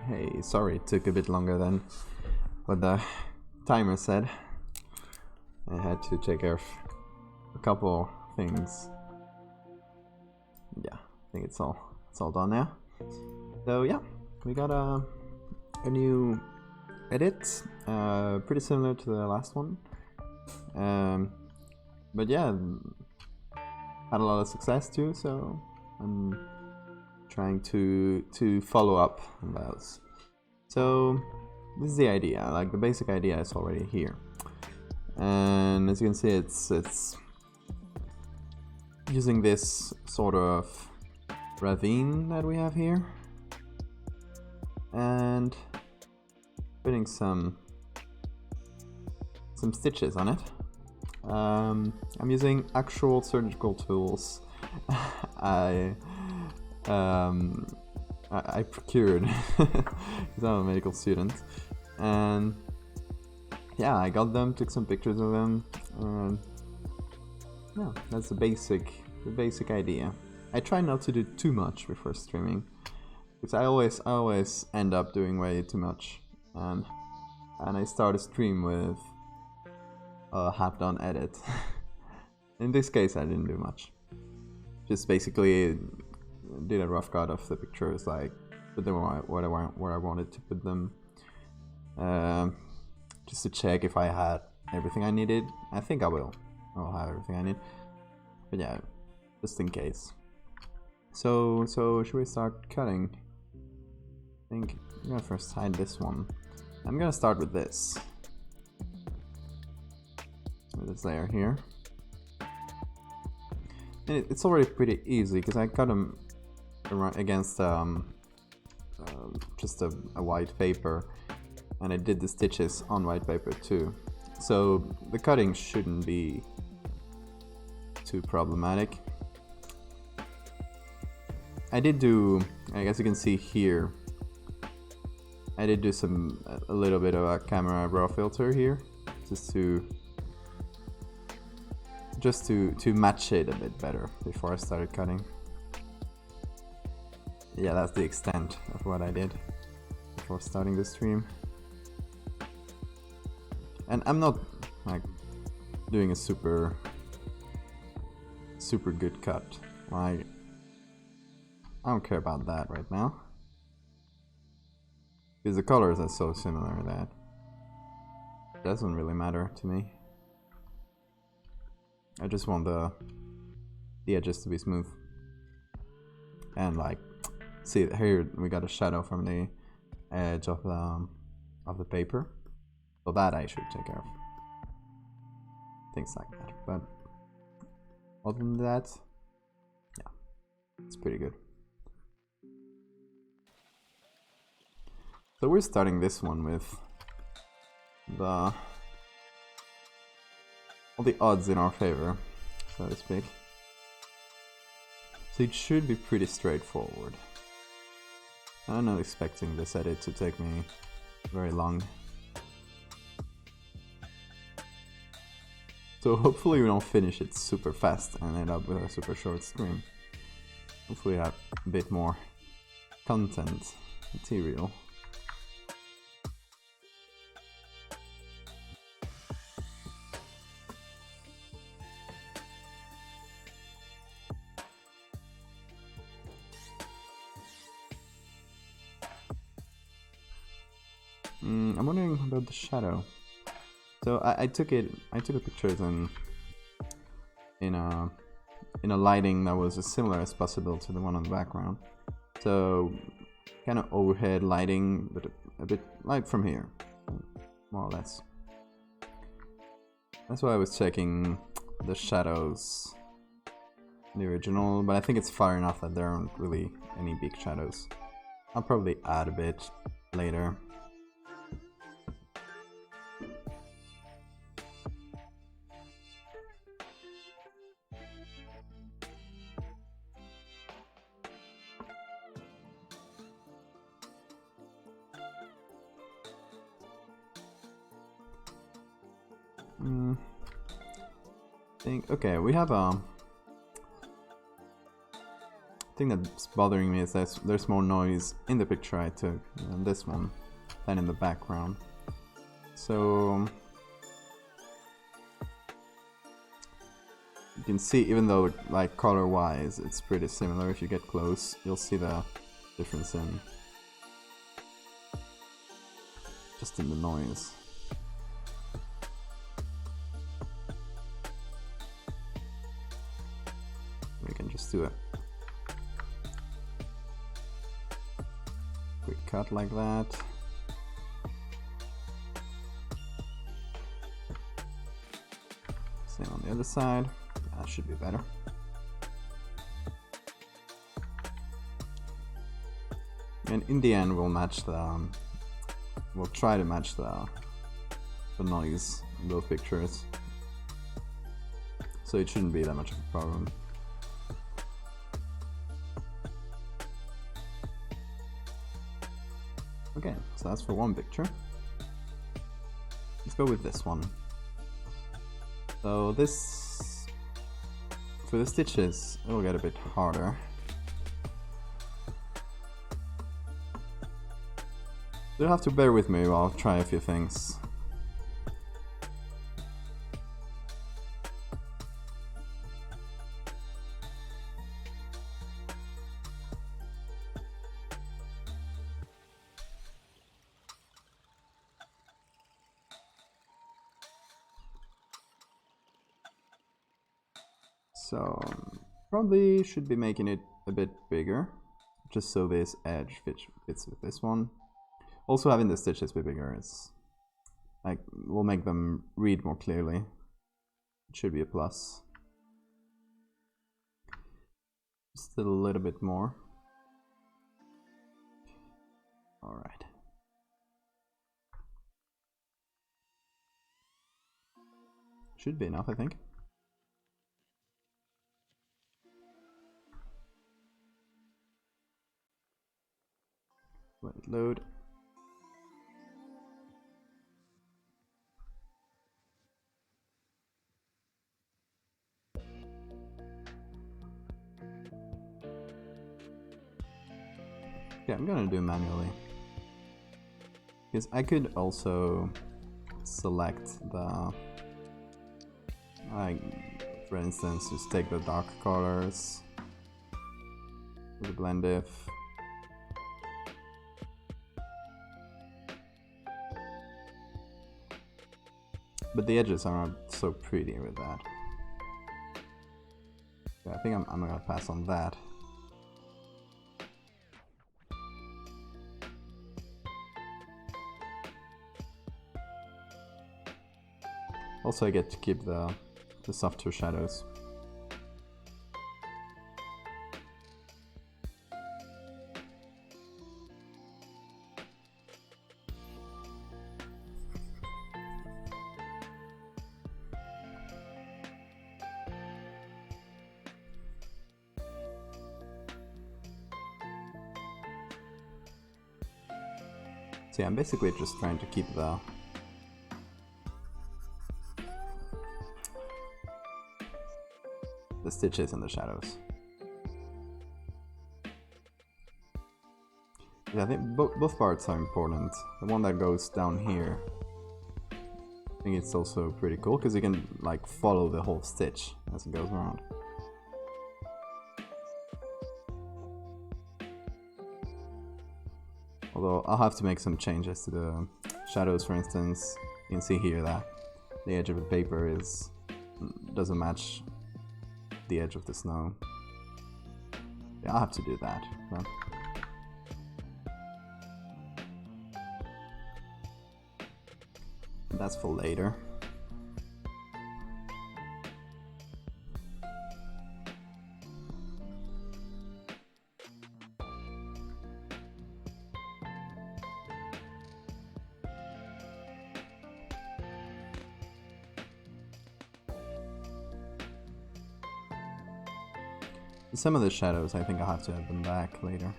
Hey, sorry it took a bit longer than what the timer said. I had to take care of a couple things. Yeah, I think it's all done now. So yeah, we got a new edit, pretty similar to the last one. But yeah, had a lot of success too, so I'm trying to follow up on those. So this is the idea, like the basic idea is already here. And as you can see, it's using this sort of ravine that we have here and putting some stitches on it. I'm using actual surgical tools I procured because I'm a medical student, and yeah, I got them, took some pictures of them, and yeah, that's the basic idea. I try not to do too much before streaming, because I always end up doing way too much, and I start a stream with a half-done edit. In this case, I didn't do much. Just basically did a rough cut of the pictures, like put them where I wanted to put them, just to check if I had everything I needed. I think I'll have everything I need, but yeah, just in case. So should we start cutting? I think I'm gonna first hide this one. I'm gonna start with this. With this layer here. And it's already pretty easy because I cut them against just a white paper, and I did the stitches on white paper too. So the cutting shouldn't be too problematic. I did do, I guess you can see here, I did do a little bit of a camera raw filter here, just to match it a bit better before I started cutting. Yeah, that's the extent of what I did before starting the stream. And I'm not like doing a super good cut. Like, I don't care about that right now, because the colors are so similar that it doesn't really matter to me. I just want the edges to be smooth. And like, see here we got a shadow from the edge of the paper, so that I should take care of. Things like that. But other than that, yeah, it's pretty good. So we're starting this one with all the odds in our favor, so to speak. So it should be pretty straightforward. I'm not expecting this edit to take me very long. So hopefully we don't finish it super fast and end up with a super short stream. Hopefully we have a bit more content material. I'm wondering about the shadow. So I took a pictures in a lighting that was as similar as possible to the one on the background. So kind of overhead lighting, but a bit like from here, more or less. That's why I was checking the shadows in the original, but I think it's far enough that there aren't really any big shadows. I'll probably add a bit later. Okay, we have I thing that's bothering me is that there's more noise in the picture I took, this one, than in the background. So you can see, even though like color-wise it's pretty similar, if you get close, you'll see the difference in just in the noise. We can just do a quick cut like that. Same on the other side. That should be better. And in the end, we'll match the. We'll try to match the noise in both pictures, so it shouldn't be that much of a problem. Okay, so that's for one picture. Let's go with this one. So this, for the stitches, it'll get a bit harder. You'll have to bear with me while I try a few things. So, probably should be making it a bit bigger, just so this edge fits with this one. Also, having the stitches be bigger is like will make them read more clearly. It should be a plus. Just a little bit more. All right. Should be enough, I think. Let it load. Yeah, I'm gonna do it manually, because I could also select the, like, for instance, just take the dark colors, the blend if, but the edges are not so pretty with that. Yeah, I think I'm gonna pass on that. Also, I get to keep the softer shadows. So yeah, I'm basically just trying to keep the stitches and the shadows. Yeah, I think both parts are important. The one that goes down here, I think it's also pretty cool because you can like follow the whole stitch as it goes around. Although I'll have to make some changes to the shadows, for instance. You can see here that the edge of the paper doesn't match the edge of the snow. Yeah, I'll have to do that. But that's for later. Some of the shadows, I think I'll have to add them back later.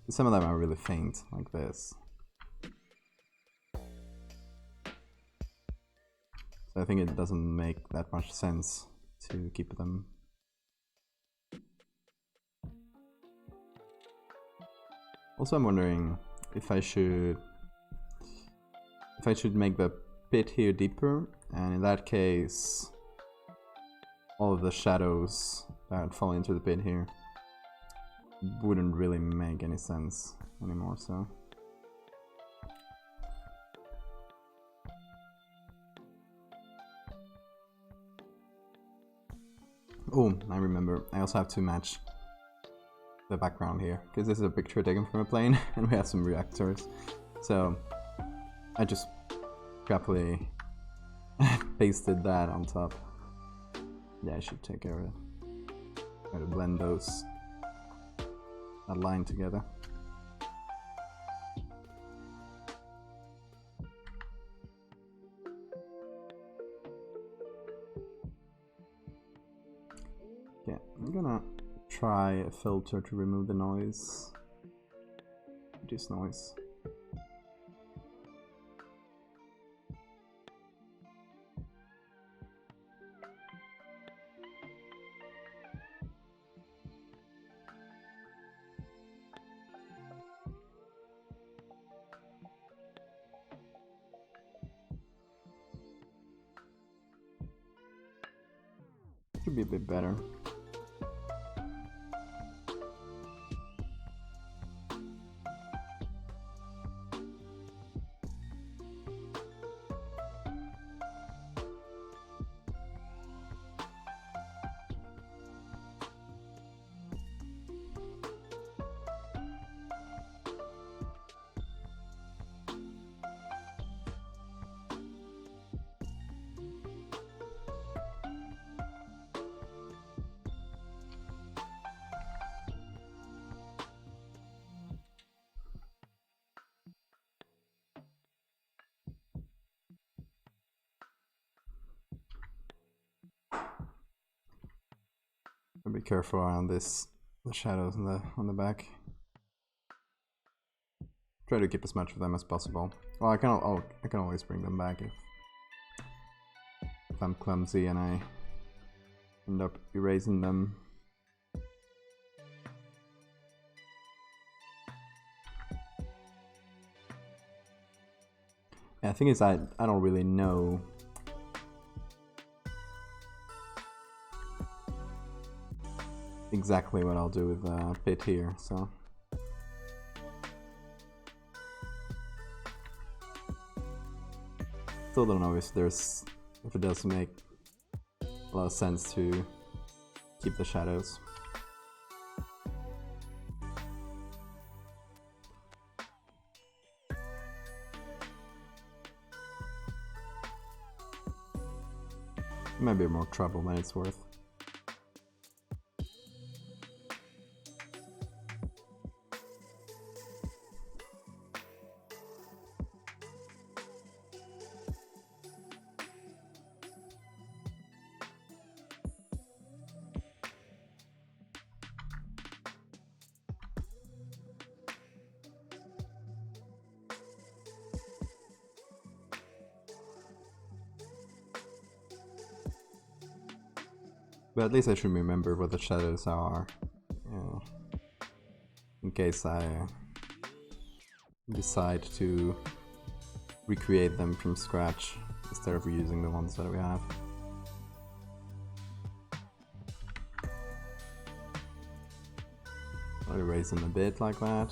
Some of them are really faint, like this. So I think it doesn't make that much sense to keep them. Also, I'm wondering if I should make the pit here deeper, and in that case all of the shadows that fall into the pit here wouldn't really make any sense anymore, so. Oh, I remember, I also have to match the background here, because this is a picture taken from a plane and we have some reactors. So I just happily pasted that on top. Yeah, I should take care of it. Try to blend that line together. Okay, I'm gonna try a filter to remove the noise. Reduce noise. Should be a bit better. Be careful around the shadows on the back. Try to keep as much of them as possible. Well, I can always bring them back if I'm clumsy and I end up erasing them. Yeah, the thing is, I don't really know exactly what I'll do with the pit here, so. Still don't know if it does make a lot of sense to keep the shadows. It might be more trouble than it's worth. But at least I should remember what the shadows are, in case I decide to recreate them from scratch instead of reusing the ones that we have. I'll erase them a bit like that.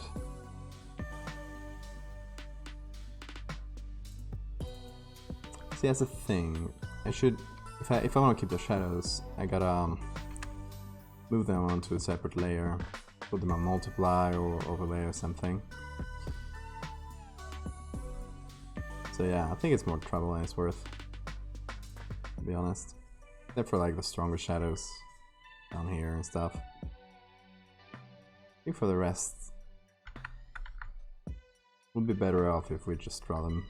See, that's the thing. I should, if I want to keep the shadows, I gotta move them onto a separate layer, put them on multiply or overlay or something. So yeah, I think it's more trouble than it's worth, to be honest. Except for like the stronger shadows down here and stuff. I think for the rest, we'll be better off if we just draw them.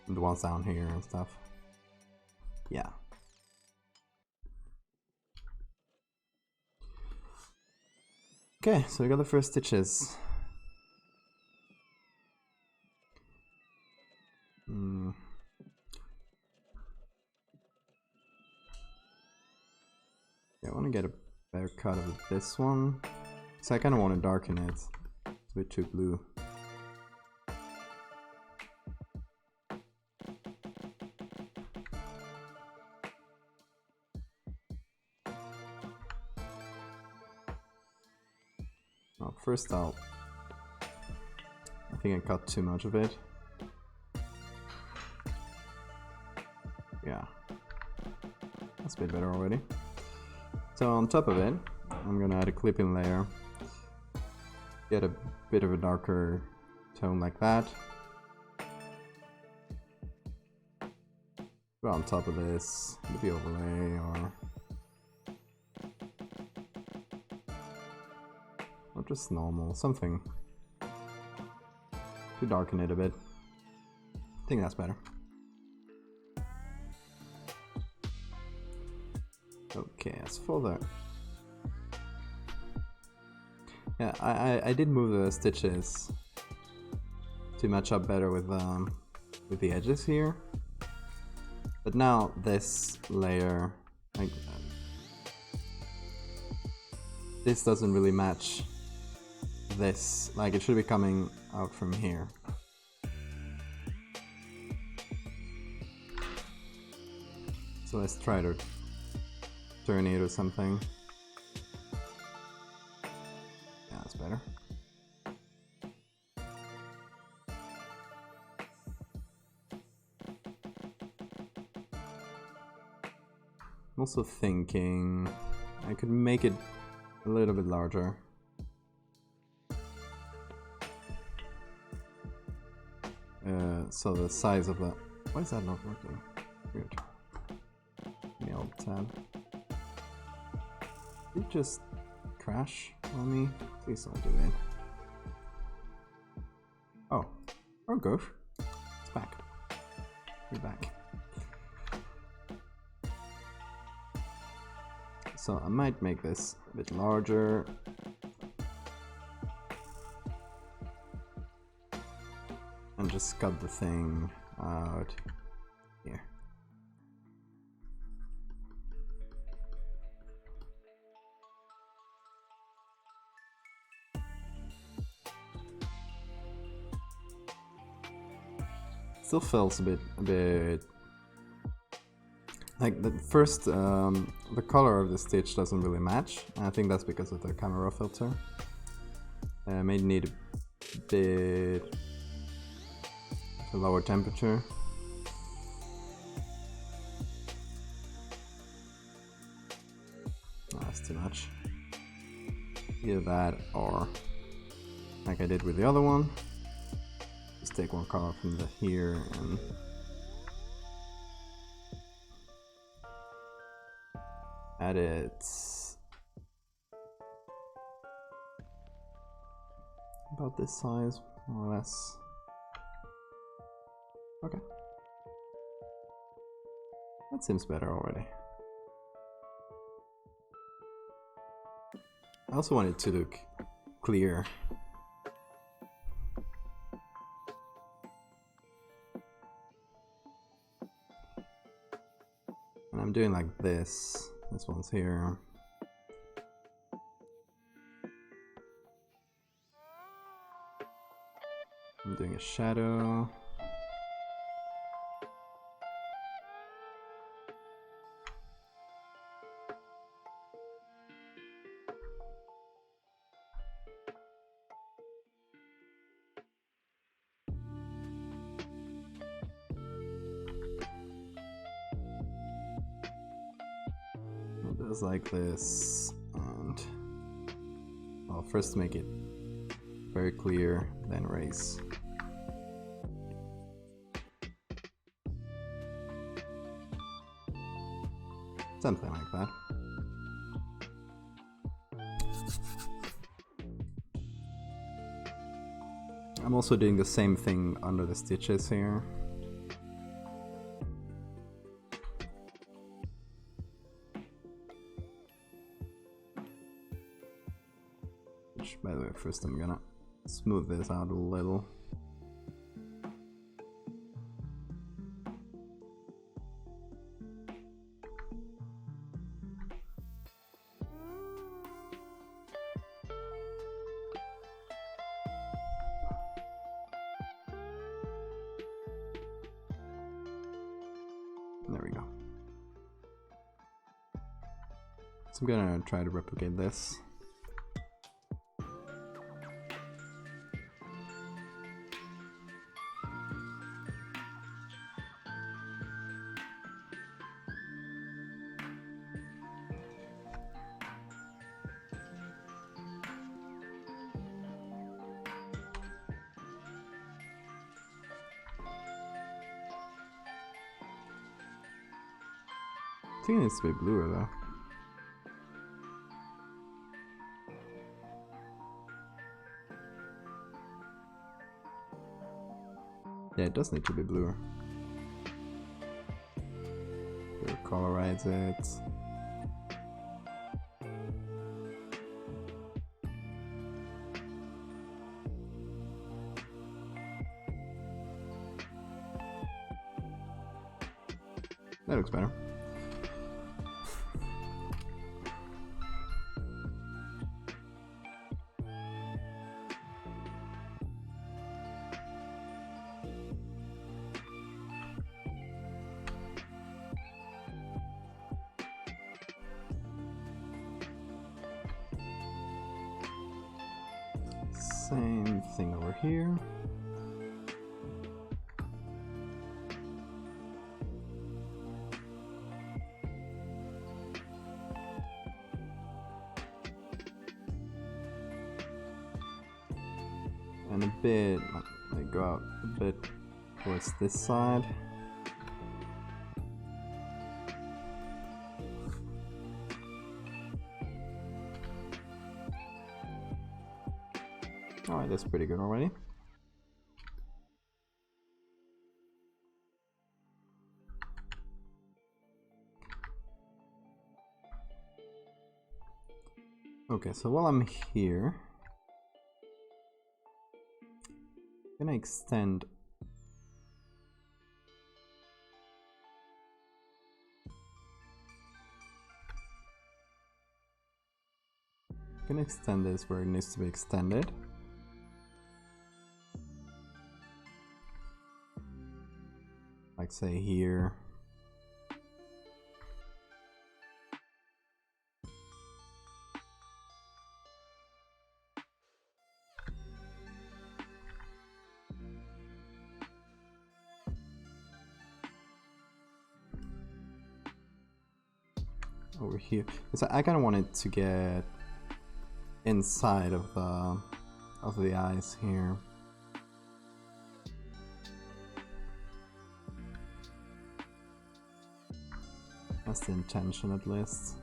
And the ones down here and stuff. Yeah. Okay, so we got the first stitches. I want to get a better cut of this one. So I kind of want to darken it. It's a bit too blue. Well, first I think I cut too much of it. Yeah, that's a bit better already. So on top of it, I'm gonna add a clipping layer. Get a bit of a darker tone like that. Put on top of this, maybe overlay or just normal, something to darken it a bit. I think that's better. Okay, as for the... Yeah, I did move the stitches to match up better with the edges here. But now this layer, like, this doesn't really match this. Like, it should be coming out from here. So let's try to turn it or something. Yeah, that's better. I'm also thinking I could make it a little bit larger. So the size of the... Why is that not working? Weird. The alt tab. Did it just crash on me? Please don't do it. Oh gosh. It's back. We're back. So I might make this a bit larger. And just cut the thing out here. Still feels a bit like the first, the color of the stitch doesn't really match. I think that's because of the camera filter. I may need a bit a lower temperature. Oh, that's too much. Either that or like I did with the other one. Just take one color from the here and add it about this size, more or less. Okay. That seems better already. I also want it to look clear. And I'm doing like this. This one's here. I'm doing a shadow. Just like this, and I'll first make it very clear, then erase. Something like that. I'm also doing the same thing under the stitches here. Which, by the way, first I'm gonna smooth this out a little. So I'm gonna try to replicate this. I think it needs to be bluer though. Yeah, it does need to be bluer. Colorize it. That looks better. Same thing over here. And a bit, like go out a bit towards this side. Alright, that's pretty good already. Okay, so while I'm here, I'm gonna extend this where it needs to be extended. Like say here. Over here, because I kind of wanted to get inside of the eyes here. That's the intention, at least.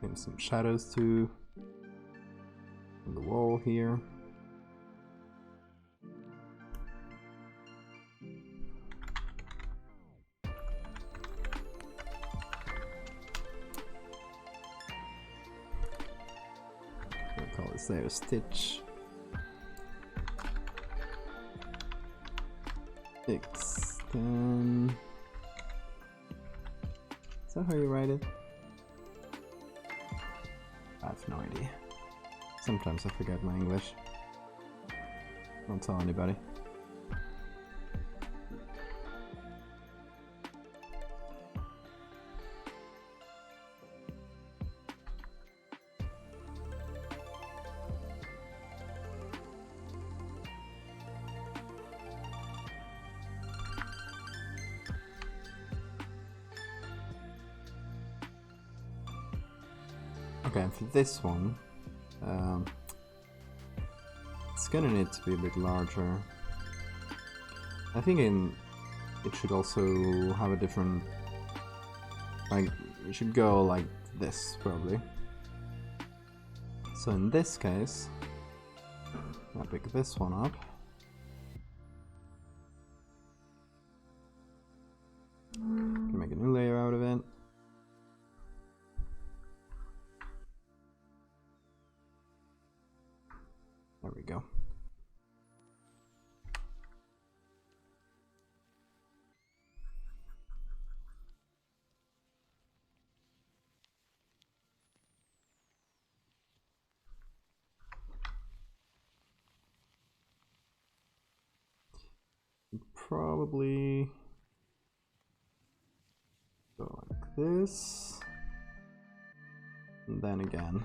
Maybe some shadows too on the wall here. We'll call this there a stitch. Extend. Is that how you write it? I have no idea. Sometimes I forget my English. Don't tell anybody. Okay, for this one, it's gonna need to be a bit larger. I think it should also have a different, like, it should go like this, probably. So in this case, I'll pick this one up. Can make a new layer out of it. There we go. Probably go like this, and then again.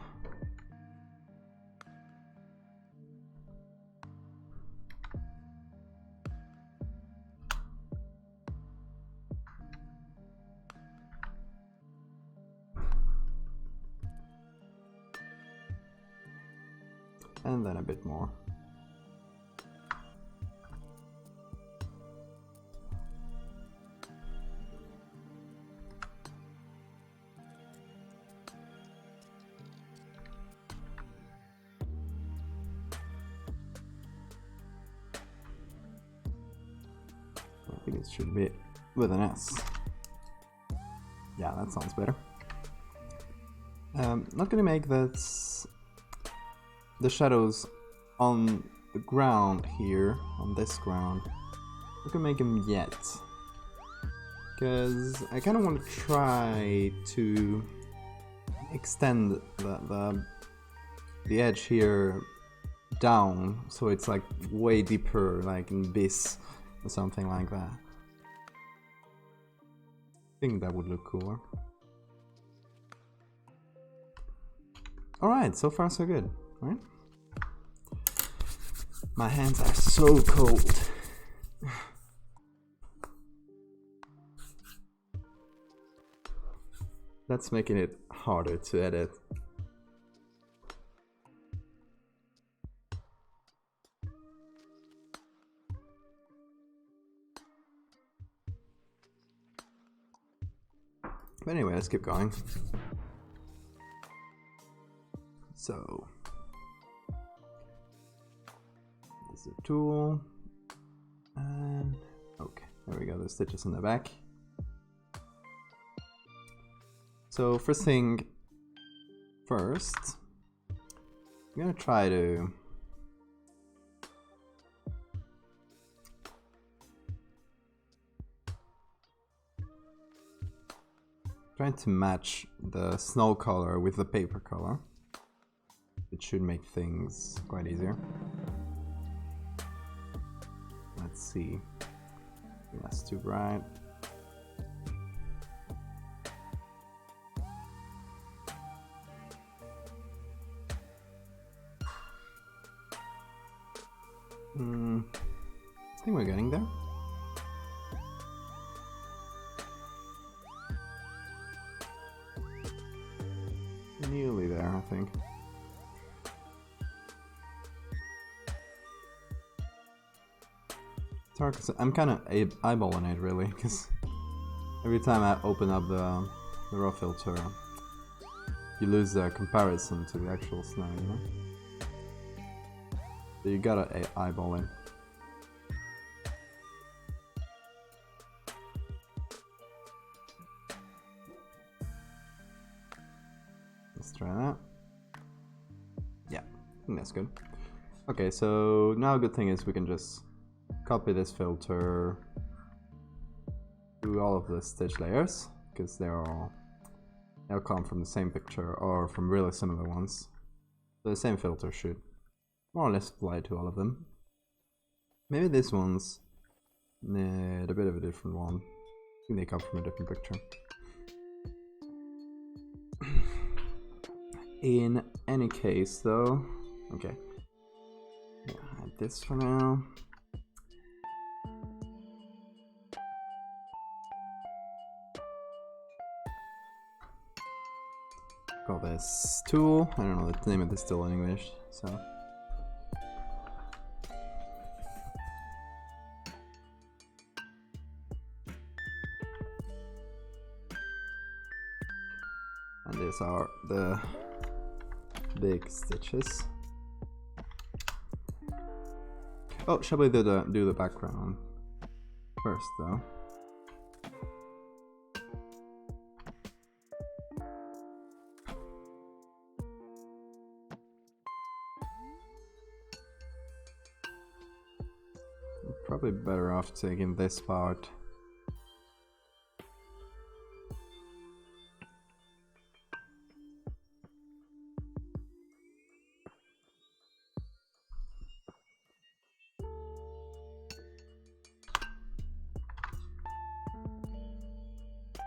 And then a bit more. I think it should be with an S. Yeah, that sounds better. Not gonna make this the shadows on the ground here, on this ground. Not gonna make them yet, because I kind of want to try to extend the edge here down, so it's like way deeper, like in this or something like that. I think that would look cooler. Alright, so far so good, right? My hands are so cold. That's making it harder to edit. But anyway, let's keep going. So, this is a tool, and okay, there we go, the stitches in the back. So first thing first, I'm gonna try to match the snow color with the paper color. It should make things quite easier. Let's see. That's too bright. I think we're getting there. Nearly there, I think. It's hard because I'm kind of eyeballing it really, because every time I open up the raw filter, you lose the comparison to the actual snow, you know? So you gotta eyeball it. Let's try that. Yeah, I think that's good. Okay, so now a good thing is we can just copy this filter to all of the stitch layers, because they'll come from the same picture or from really similar ones. So the same filter should more or less apply to all of them. Maybe this one's a bit of a different one. I think they come from a different picture. In any case though, okay. Yeah, hide this for now. Got this tool. I don't know the name of this tool in English, so. And these are the big stitches. Oh, shall we do the background first though? probably better off taking this part.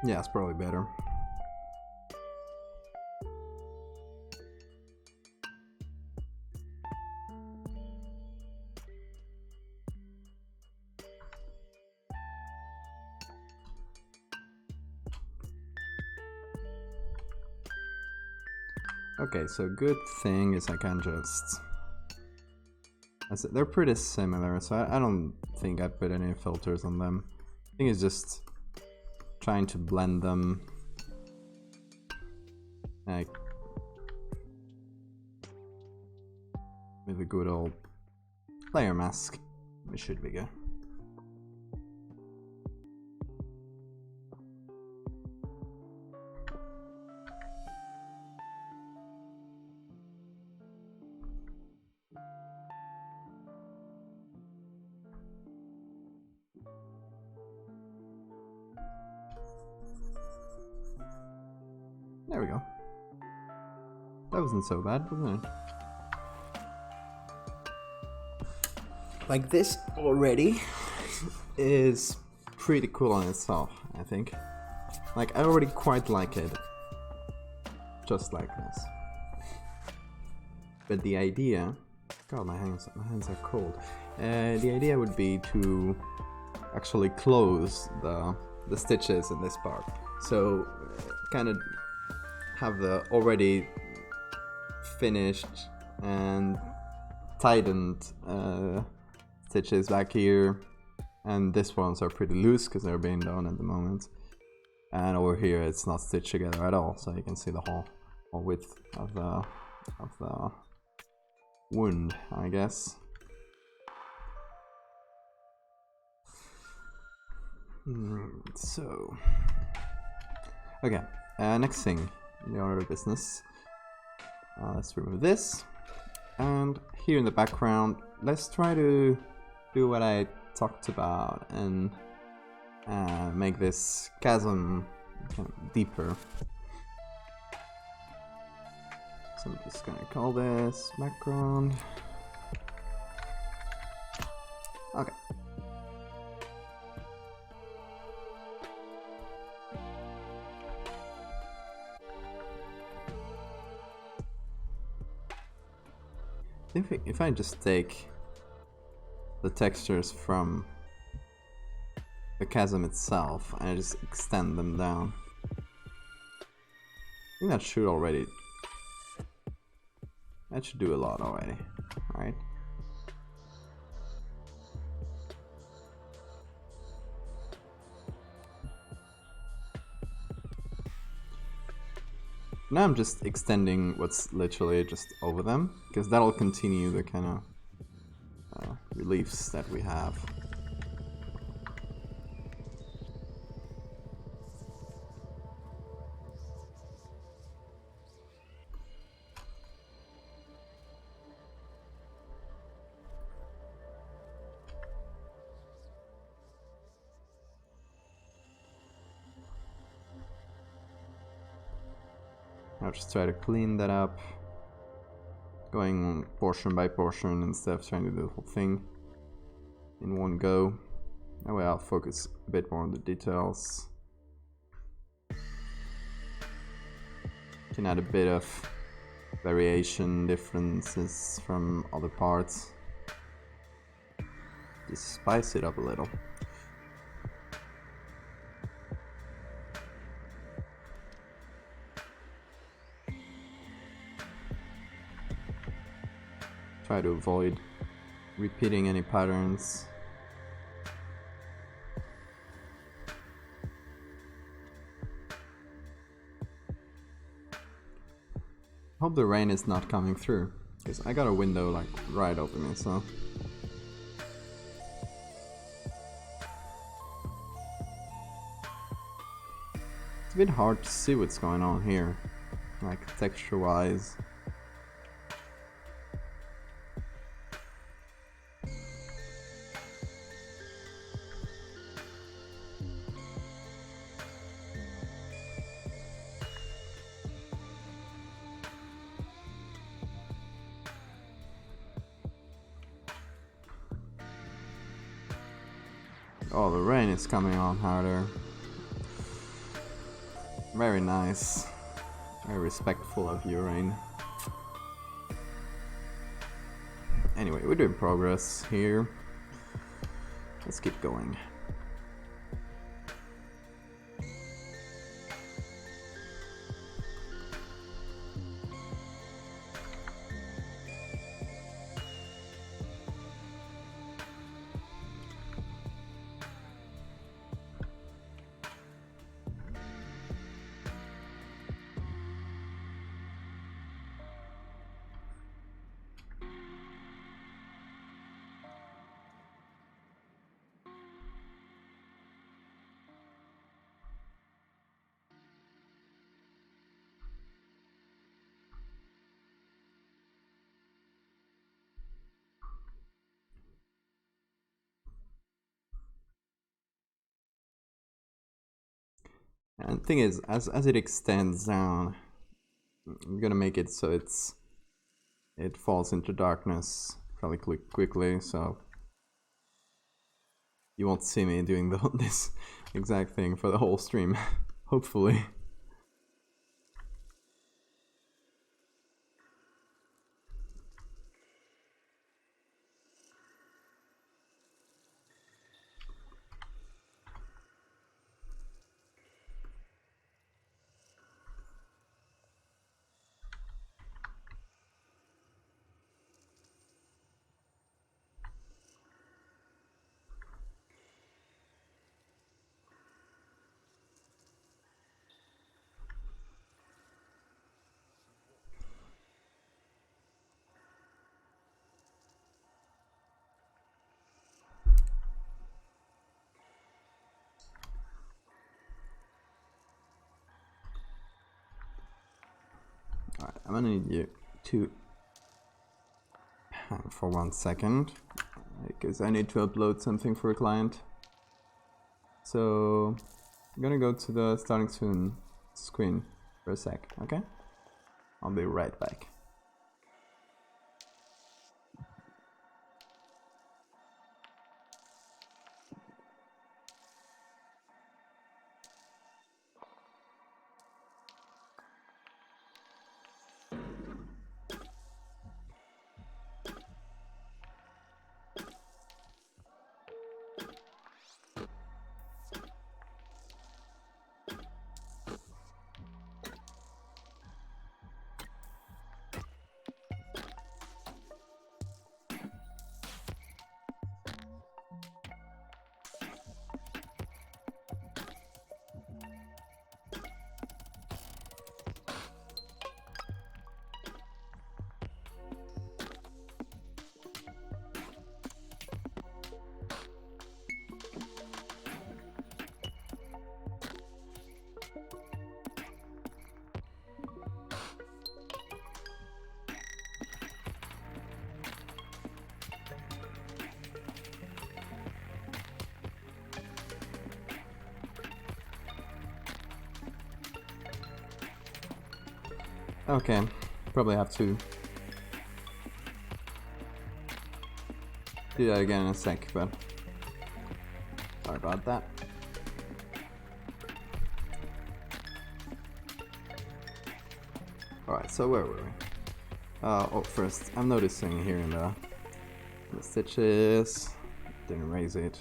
Yeah, it's probably better. Okay, so good thing is I can just... they're pretty similar, so I don't think I put any filters on them. I think it's just trying to blend them. Like, with a good old layer mask, we should be good. There we go. That wasn't so bad, wasn't it? Like, this already is pretty cool on itself, I think. Like, I already quite like it. Just like this. But the idea... God, my hands are cold. The idea would be to actually close the stitches in this part. So, kind of have the already finished and tightened stitches back here, and these ones are pretty loose because they're being done at the moment, and over here it's not stitched together at all, so you can see the whole width of the wound, I guess. So, okay, next thing in the order of business. Let's remove this, and here in the background, let's try to do what I talked about and make this chasm kind of deeper. So I'm just gonna call this background. Okay. If I just take the textures from the chasm itself and I just extend them down, I think that should do a lot already, right? Now I'm just extending what's literally just over them, because that'll continue the kind of reliefs that we have. I'll just try to clean that up, going portion by portion instead of trying to do the whole thing in one go. That way I'll focus a bit more on the details. Can add a bit of variation, differences from other parts. Just spice it up a little. Try to avoid repeating any patterns. Hope the rain is not coming through, because I got a window like right over me, so. It's a bit hard to see what's going on here, like texture wise. Oh, the rain is coming on harder. Very nice. Very respectful of you, rain. Anyway, we're doing progress here. Let's keep going. And the thing is, as it extends down, I'm gonna make it so it falls into darkness fairly quickly, so you won't see me doing this exact thing for the whole stream, hopefully. Alright, I'm gonna need you to hang for 1 second, because I need to upload something for a client. So I'm gonna go to the starting soon screen for a sec, okay? I'll be right back. Okay, probably have to do that again in a sec, but sorry about that. Alright, so where were we? Oh, first, I'm noticing here in the stitches, didn't erase it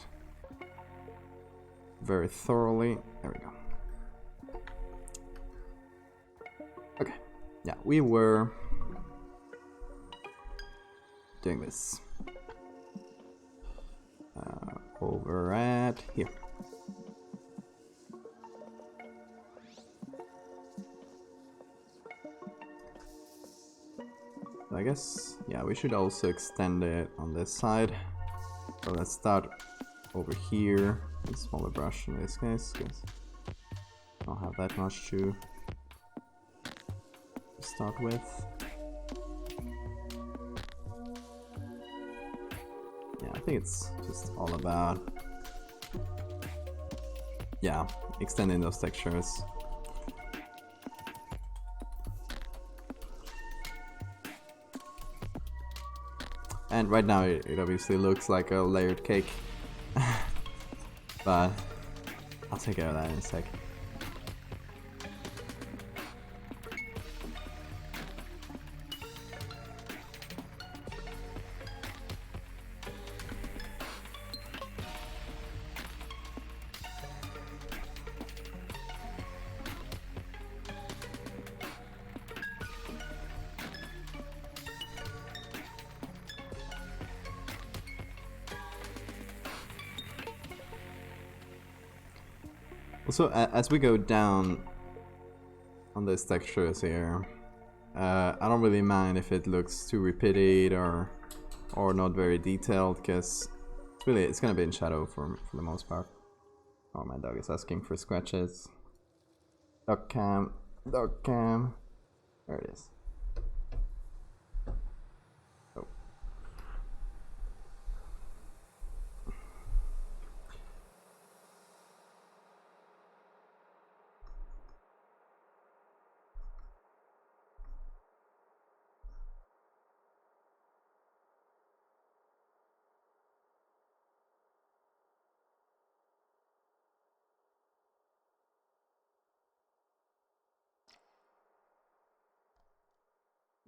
very thoroughly. There we go. Okay, yeah, we were doing this over at here. I guess, yeah, we should also extend it on this side. So let's start over here. A smaller brush in this case, because I don't have that much to start with. Yeah, I think it's just all about, yeah, extending those textures. And right now it obviously looks like a layered cake. but I'll take care of that in a sec. Also, as we go down on these textures here, I don't really mind if it looks too repeated or not very detailed, because it's gonna be in shadow for the most part. Oh, my dog is asking for scratches. Dog cam, dog cam. There it is. Oh.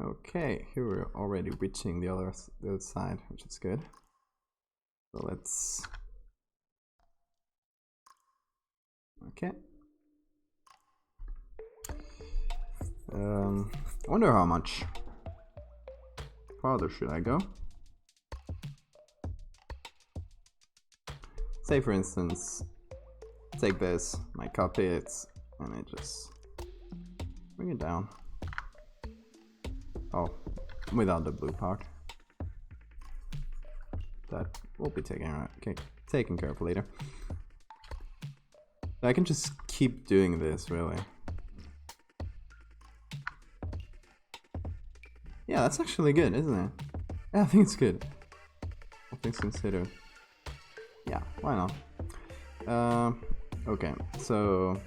Okay, here we're already reaching the other side, which is good. So let's... Okay. I wonder how much farther should I go? Say for instance, take this, I copy it, and I just bring it down. Oh, without the blue part. That will be taken care of later. I can just keep doing this, really. Yeah, that's actually good, isn't it? Yeah, I think it's good. All things considered. Yeah, why not? Okay, so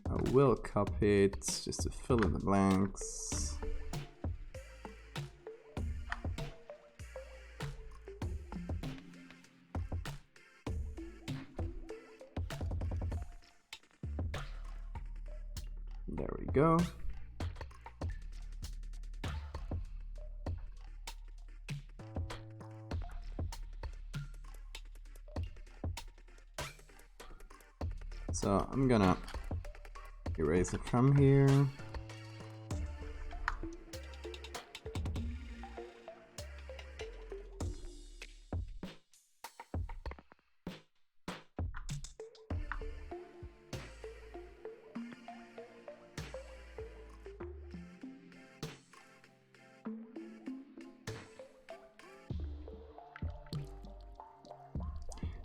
I will copy it just to fill in the blanks. There we go. So I'm gonna erase it from here.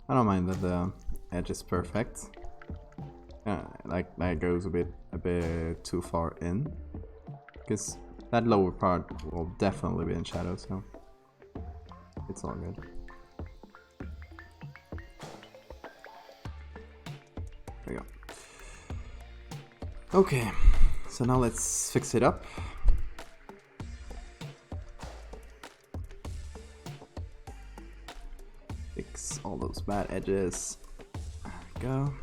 I don't mind that the edge is perfect. Like that goes a bit too far in, because that lower part will definitely be in shadow, so it's all good. There we go. Okay, so now let's fix it up. Fix all those bad edges. There we go.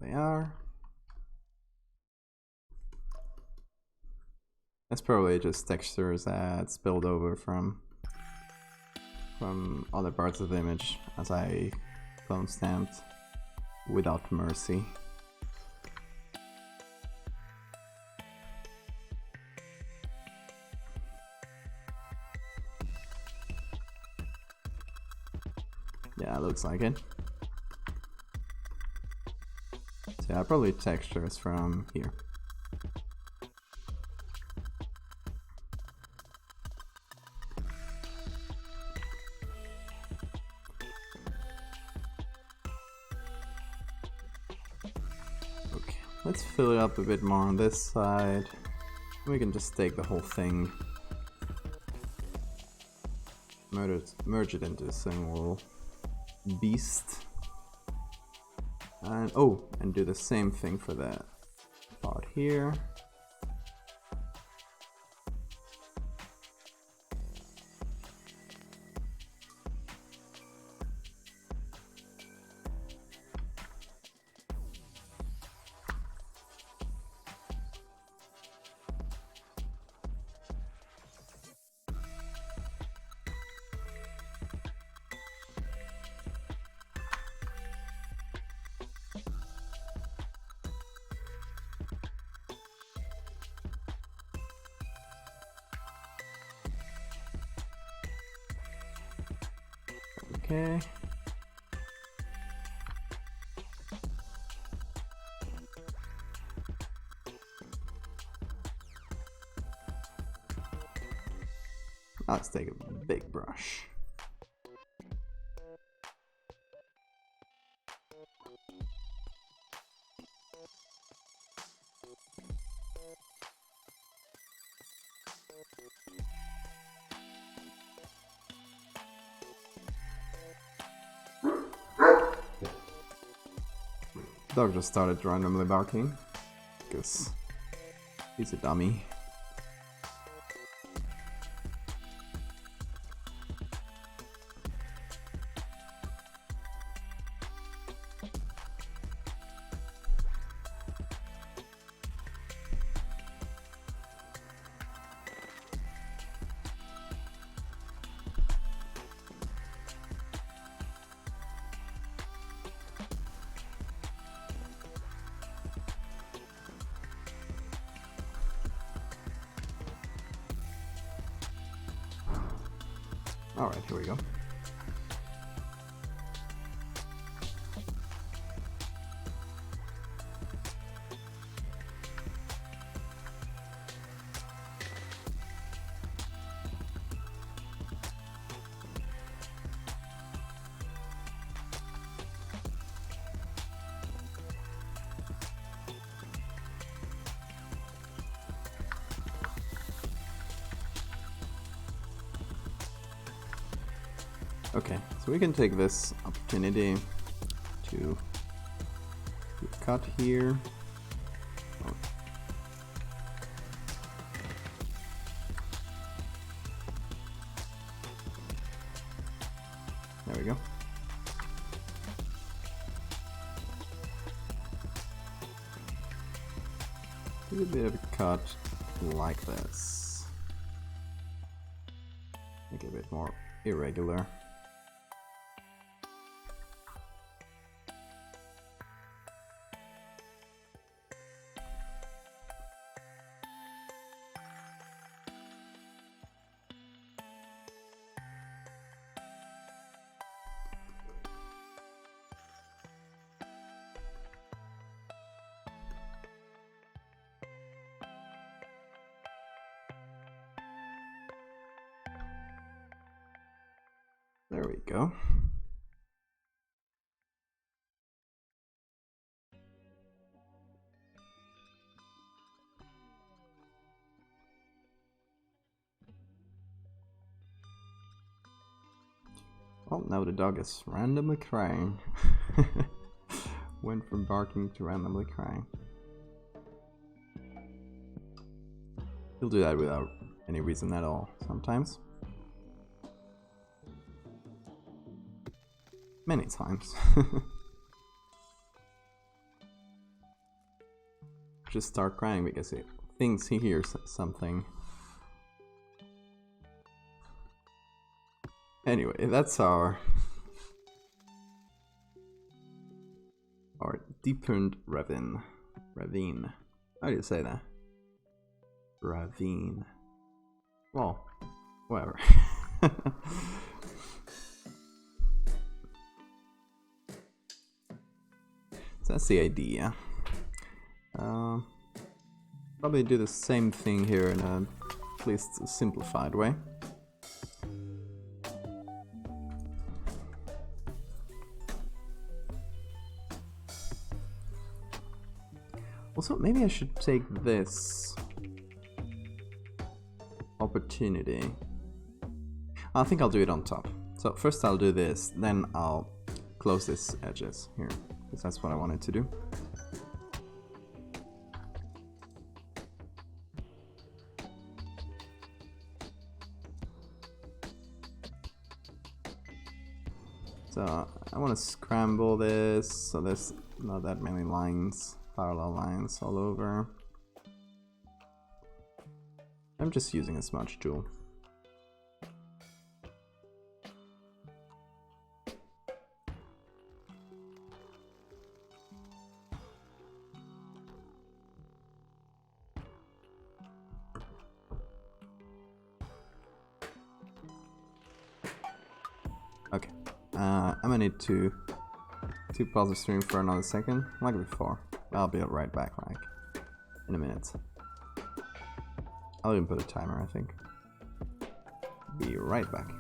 They are. That's probably just textures that spilled over from other parts of the image as I clone stamped without mercy. Yeah, it looks like it. So yeah, probably textures from here. Okay, let's fill it up a bit more on this side. We can just take the whole thing, merge it into a single beast. And and do the same thing for that part here. Okay. Let's take a big brush. Dog just started randomly barking because he's a dummy. Alright, here we go. Okay, so we can take this opportunity to cut here. Oh. There we go. Do a bit of a cut like this. Make it a bit more irregular. There we go. Oh, now the dog is randomly crying. Went from barking to randomly crying. He'll do that without any reason at all, sometimes. Many times. Just start crying because he thinks he hears something. Anyway, that's our deepened ravine. How do you say that? Ravine. Well, whatever. So that's the idea. Probably do the same thing here in a at least simplified way. Also, maybe I should take this opportunity. I think I'll do it on top. So first I'll do this, then I'll close these edges here, because that's what I wanted to do. So I want to scramble this so there's not that many lines, parallel lines all over. I'm just using a smudge tool. Okay, I'm gonna need to pause the stream for another second, like before. I'll be right back, like, in a minute. I'll even put a timer, I think. Be right back.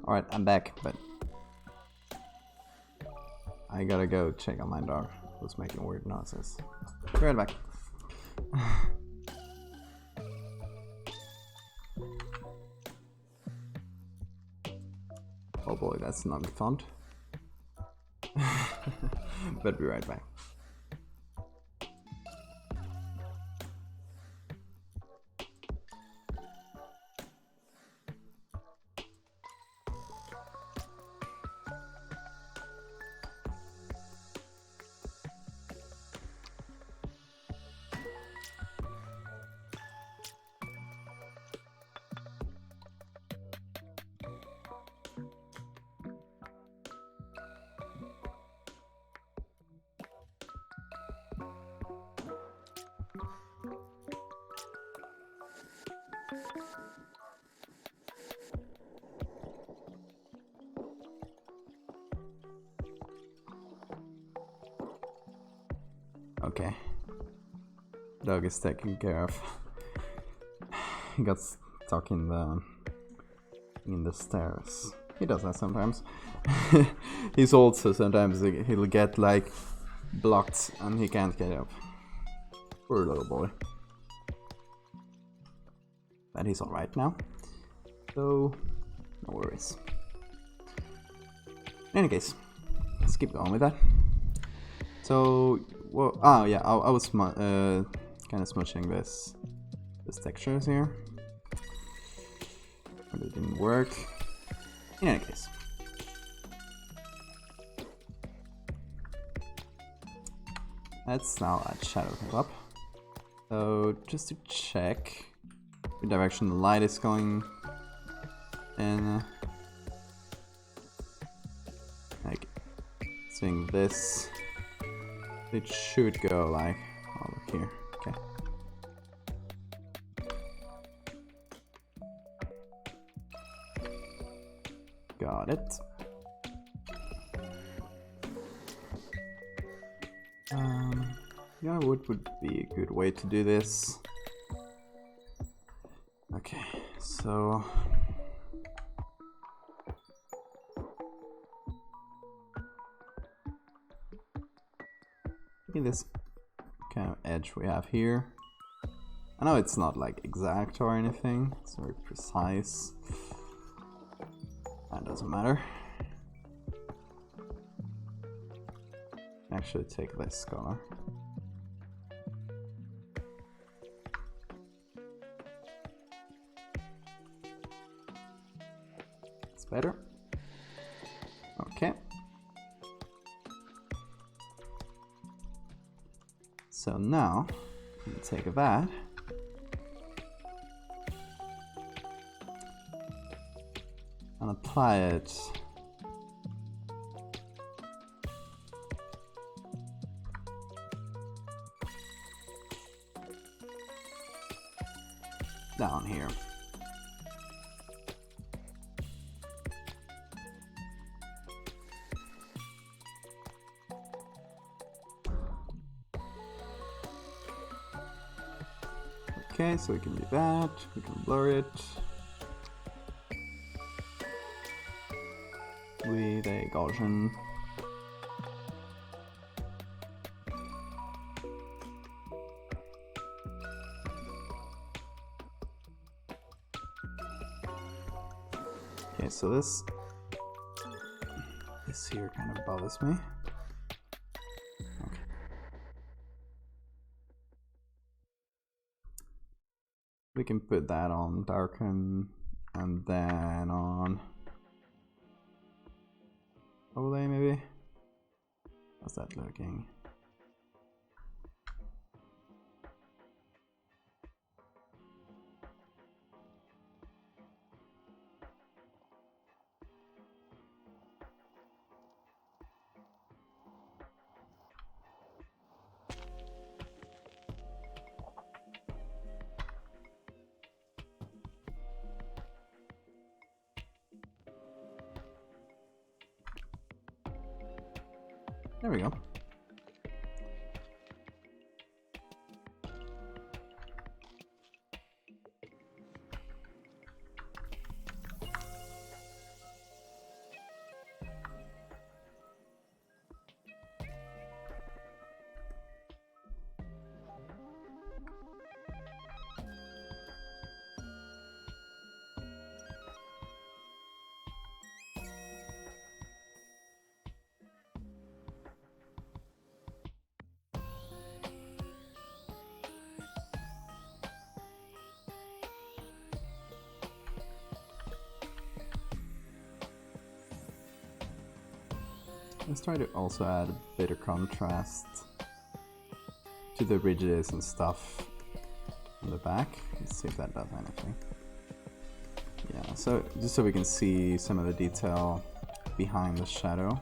Alright, I'm back, but I gotta go check on my dog who's making weird noises. Be right back. Oh boy, that's not fun. But be right back. Okay. Dog is taken care of. He got stuck in the stairs. He does that sometimes. He's old, so sometimes he'll get like blocked and he can't get up. Poor little boy. But he's alright now. So no worries. In any case, let's keep going with that. So, well, oh yeah, I was kind of smudging this textures here, but it didn't work. In any case, let's now add shadow up. So just to check the direction the light is going in, like seeing this. It should go like over here. Okay. Got it. Yeah, wood would be a good way to do this. Okay, so this kind of edge we have here. I know it's not like exact or anything, it's very precise. That doesn't matter. Actually take this color. better. Okay. So now, I'm gonna take that. And apply it down here. Okay, so we can do that, we can blur it with a Gaussian. Okay, so this here kind of bothers me. Okay. We can put that on darken and then on overlay maybe. How's that looking? There we go. Let's try to also add a bit of contrast to the ridges and stuff on the back. Let's see if that does anything. Yeah, so just so we can see some of the detail behind the shadow.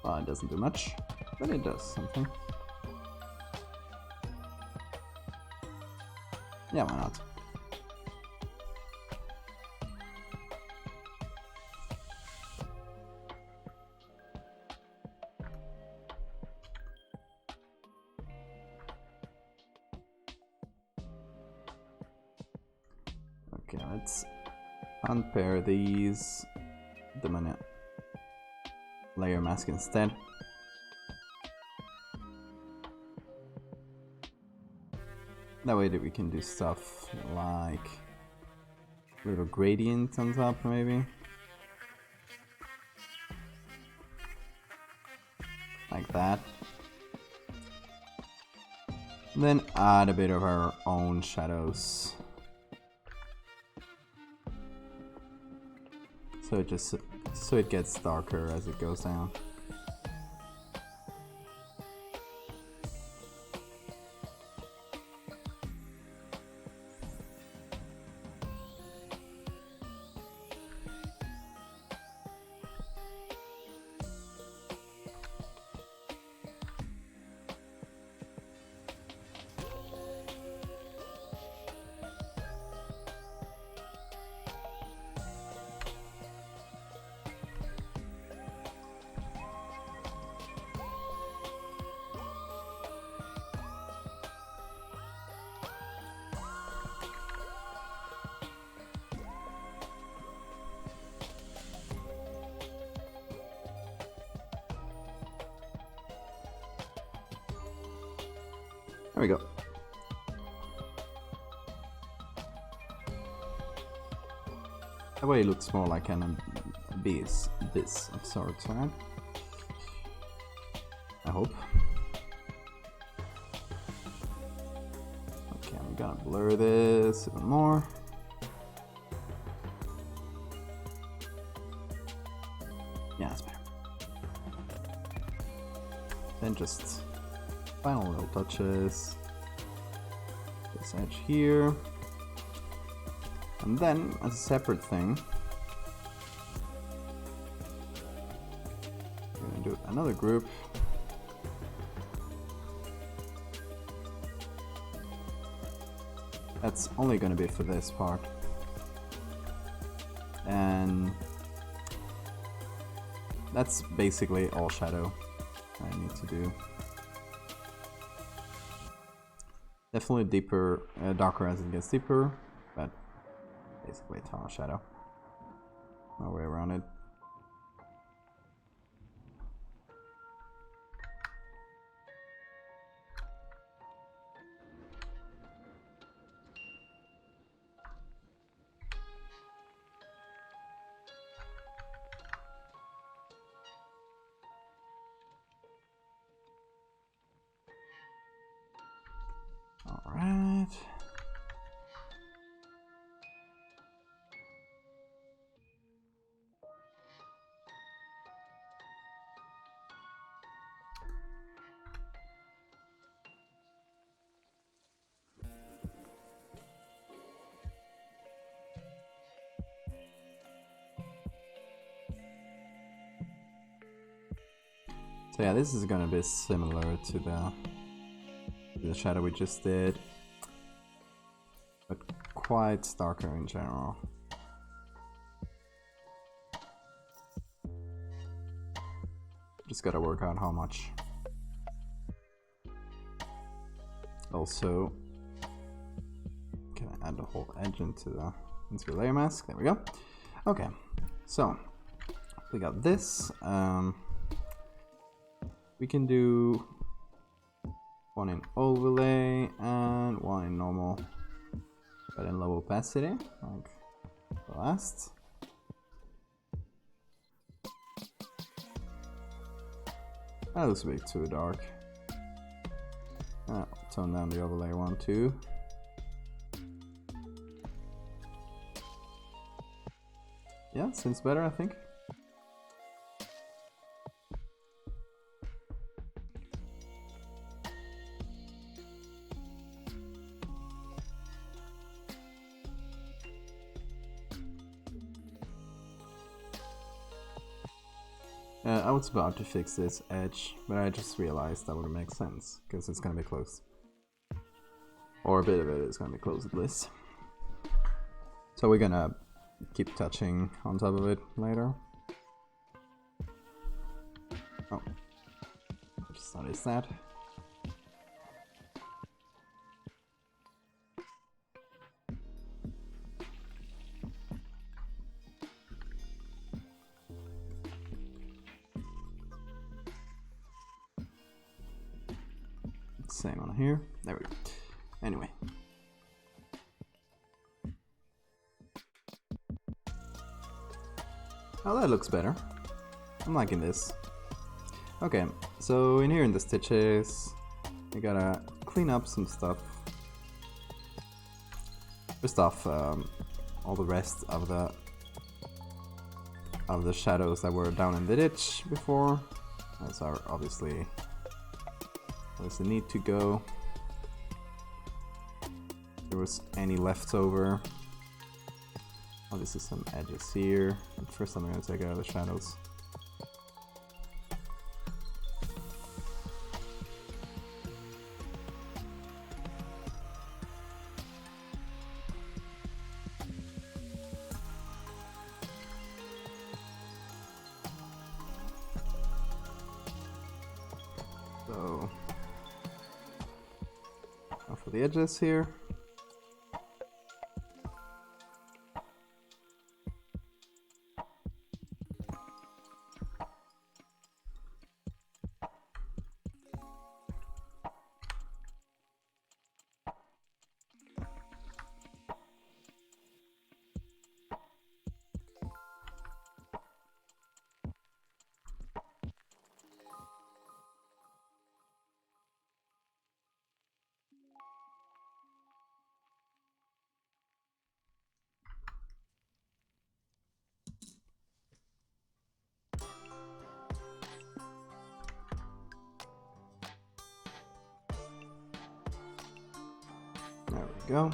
Well, it doesn't do much, but it does something. Yeah, why not? Okay, let's unpair these. I'm gonna layer mask instead. That way that we can do stuff like little gradient on top maybe. Like that. And then add a bit of our own shadows. So it gets darker as it goes down. There we go. That way it looks more like an abyss of sorts, right? I hope. Okay, I'm gonna blur this even more. Yeah, it's better. Then just final little touches. This edge here. And then, as a separate thing, we're gonna do another group. That's only gonna be for this part. And that's basically all shadow I need to do. Definitely deeper, darker as it gets deeper, but basically a ton of shadow. No way around it. All right. So yeah, this is gonna be similar to the shadow we just did, but quite darker in general. Just gotta work out how much. Also, can I add the whole edge into the layer mask? There we go. Okay, so we got this. We can do one in overlay and one in normal, but in low opacity, like the last. That looks a bit too dark. Tone down the overlay one too. Yeah, seems better, I think. I was about to fix this edge, but I just realized that would make sense, because it's gonna be close. Or a bit of it is gonna be close at least. So we're gonna keep touching on top of it later. Oh, just noticed that. Same on here. There we go. Anyway. Oh, that looks better. I'm liking this. Okay, so in here in the stitches, we gotta clean up some stuff. First off, all the rest of the shadows that were down in the ditch before. Those are obviously need to go. If there was any leftover. Obviously some edges here. But first I'm going to take out the shadows. So now for the edges here. go.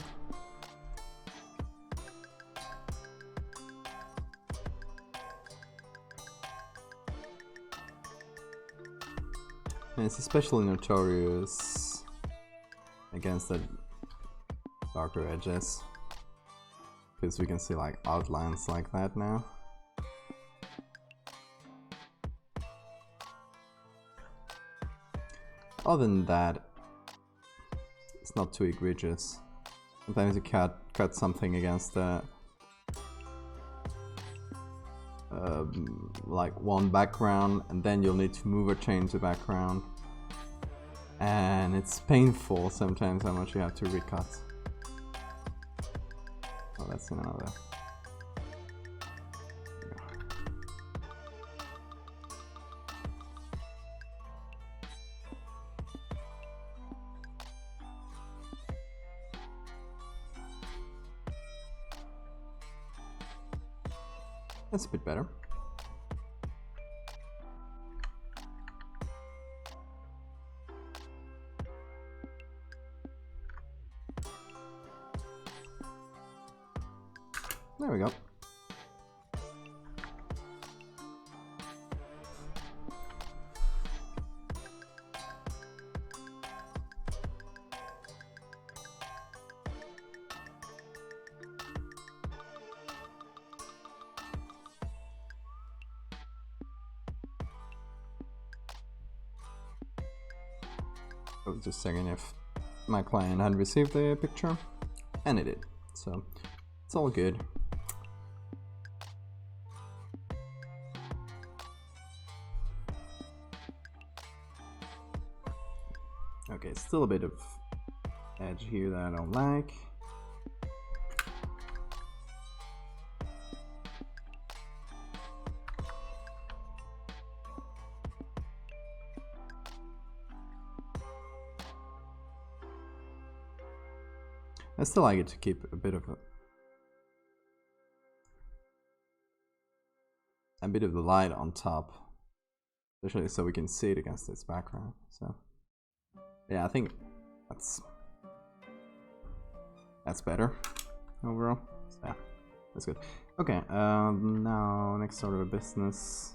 And it's especially notorious against the darker edges, because we can see like outlines like that now. Other than that, it's not too egregious. Sometimes you cut something against the like one background, and then you'll need to move or change the background, and it's painful sometimes how much you have to recut. Oh, that's in another. That's a bit better. There we go. I was just checking if my client had received the picture, and it did, so it's all good. Okay, still a bit of edge here that I don't like. I still like it to keep a bit of the light on top, especially so we can see it against its background. So yeah, I think that's better overall. So yeah, that's good. Okay, now next order of business.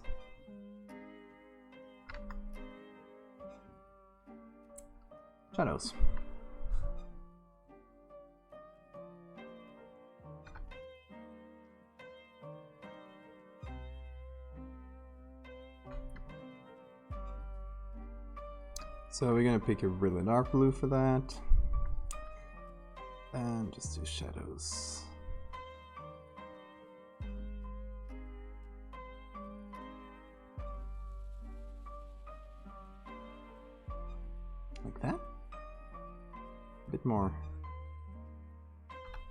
Shadows. So we're gonna pick a really dark blue for that, and just do shadows. Like that? A bit more.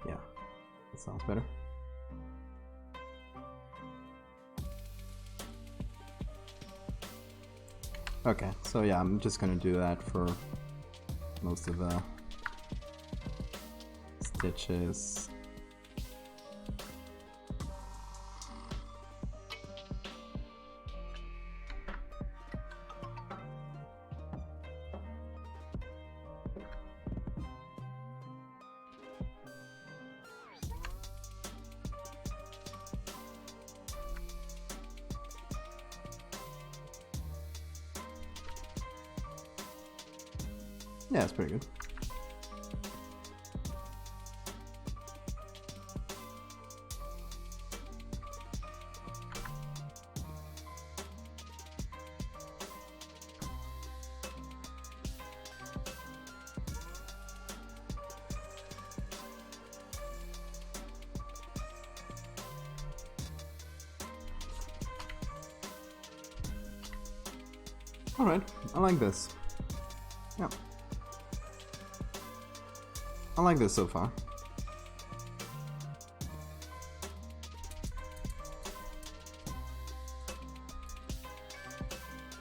Yeah, that sounds better. Okay, so yeah, I'm just gonna do that for most of the stitches. Yeah, it's pretty good. All right, I like this. Yeah. I like this so far.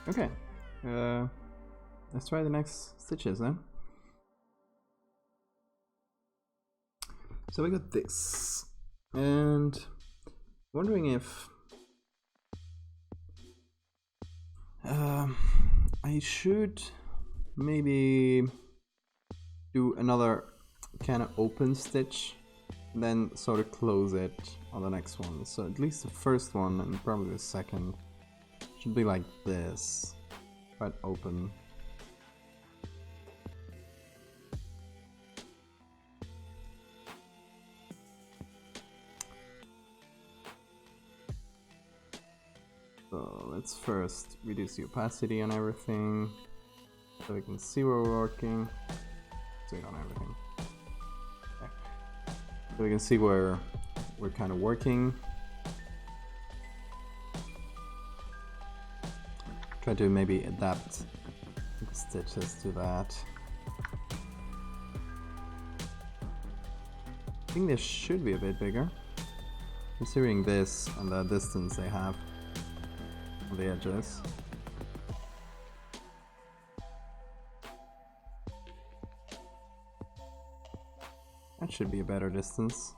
Okay, let's try the next stitches then. So we got this, and wondering if I should maybe do another kind of open stitch, and then sort of close it on the next one. So at least the first one and probably the second should be like this, quite open. So let's first reduce the opacity on everything so we can see where we're working. So on everything. Okay. So we can see where we're kind of working. Try to maybe adapt the stitches to that. I think this should be a bit bigger, considering this and the distance they have on the edges. That should be a better distance.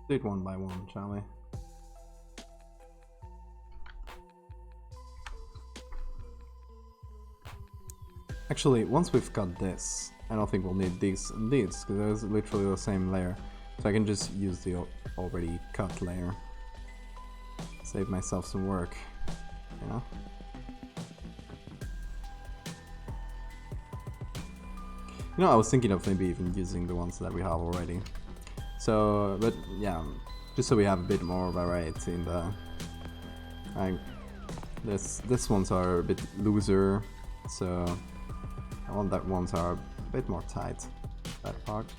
Do it one by one, shall we? Actually, once we've got this, I don't think we'll need these and these, because they're literally the same layer. So I can just use the already cut layer. Save myself some work, you know? You know, I was thinking of maybe even using the ones that we have already. So, but yeah, just so we have a bit more variety in the... This ones are a bit looser, so I want that ones are a bit more tight, that part.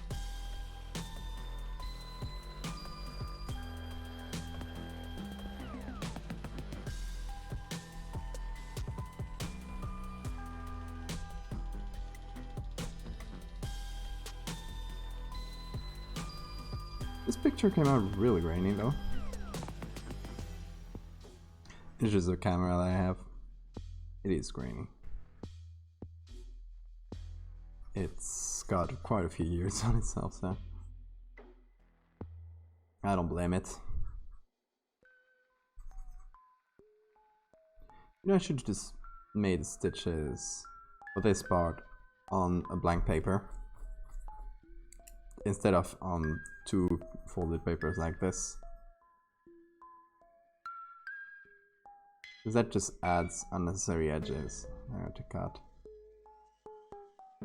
This picture came out really grainy though. It's just the camera that I have. It is grainy. It's got quite a few years on itself, so I don't blame it. You know, I should just made stitches for this part on a blank paper instead of on two folded papers like this, because that just adds unnecessary edges there to cut.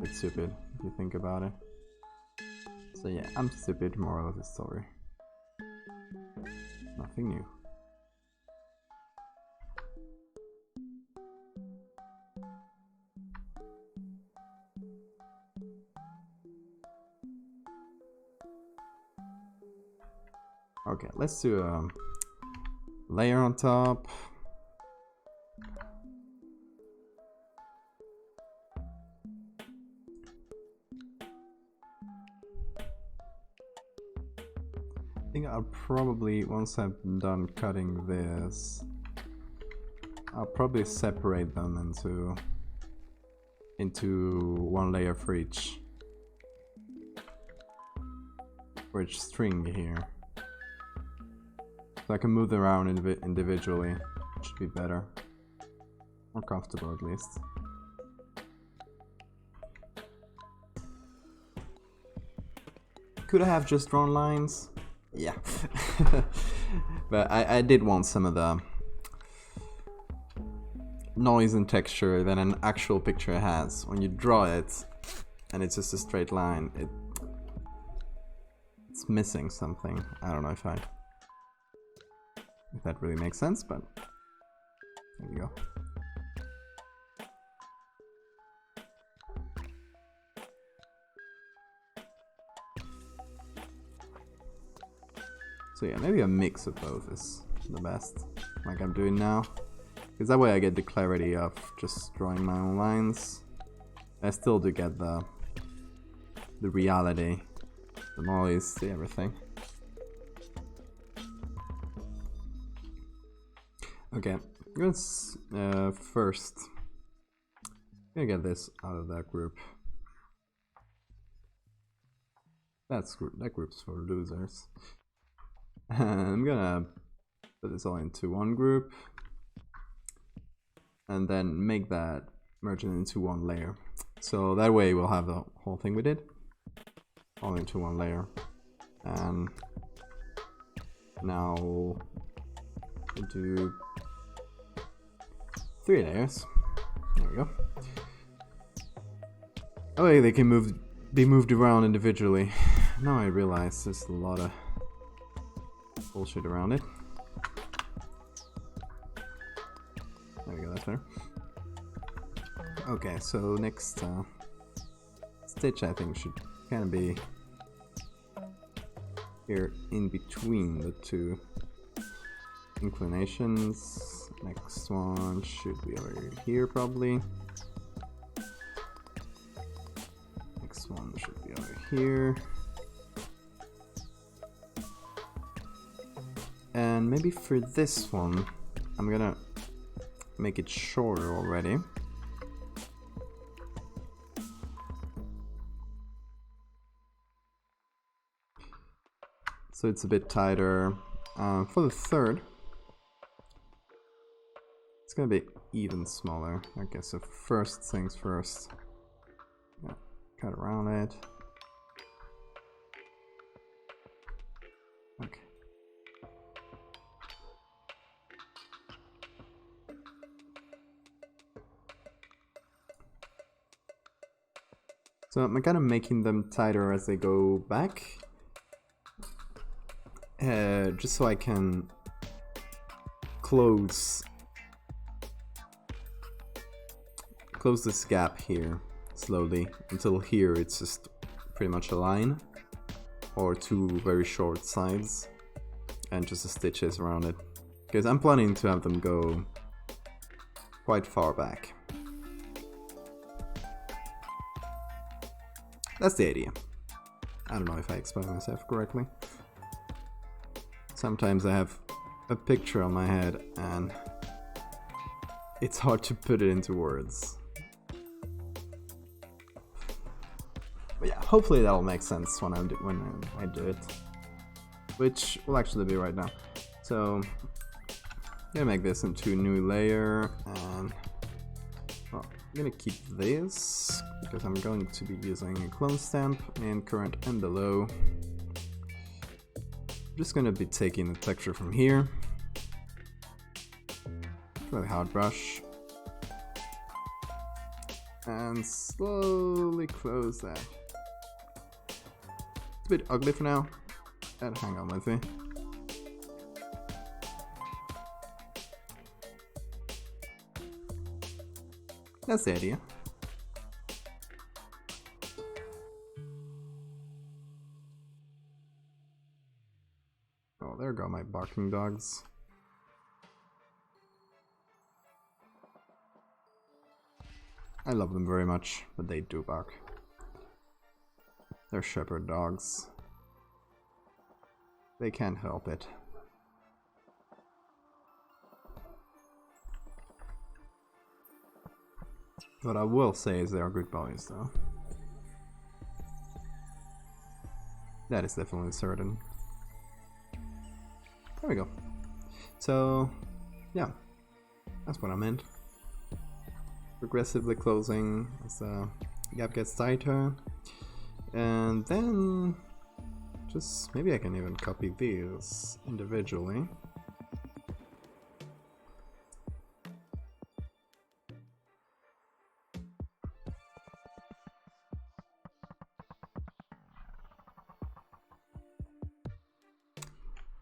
It's stupid if you think about it. So yeah, I'm stupid, moral of the story. Nothing new. Okay, let's do a layer on top. I think I'll probably, once I'm done cutting this, I'll probably separate them into one layer for each string here. So I can move them around individually. It should be better. More comfortable at least. Could I have just drawn lines? Yeah. But I did want some of the noise and texture that an actual picture has. When you draw it and it's just a straight line, it's missing something. I don't know if that really makes sense, but there you go. So yeah, maybe a mix of both is the best, like I'm doing now, because that way I get the clarity of just drawing my own lines. I still do get the reality, the noise, the everything. Okay, let's first I'm gonna get this out of that group. That group's for losers. I'm gonna put this all into one group, and then make that merge it into one layer. So that way we'll have the whole thing we did all into one layer. And now we'll do 3 layers. There we go. Oh, yeah, they can be moved around individually. Now I realize there's a lot of bullshit around it. There we go, that's better. Okay, so next stitch I think should kind of be here in between the two inclinations. Next one should be over here probably. Next one should be over here. And maybe for this one, I'm gonna make it shorter already. So it's a bit tighter. For the third, it's gonna be even smaller. I guess so first things first. Yeah, cut around it. Okay. So I'm kind of making them tighter as they go back. Just so I can close this gap here slowly until here it's just pretty much a line or 2 very short sides and just the stitches around it, because I'm planning to have them go quite far back. That's the idea. I don't know if I explained myself correctly. Sometimes I have a picture on my head and it's hard to put it into words. But yeah, hopefully that'll make sense when I do it, which will actually be right now. So I'm gonna make this into a new layer, and well, I'm gonna keep this because I'm going to be using a clone stamp in current and below. I'm just gonna be taking the texture from here, really hard brush, and slowly close that. It's a bit ugly for now, and hang on with me. That's the idea. Oh, there go my barking dogs. I love them very much, but they do bark. They're shepherd dogs. They can't help it. What I will say is they are good boys, though. That is definitely certain. There we go. So, yeah, that's what I meant. Progressively closing as the gap gets tighter, and then just maybe I can even copy these individually.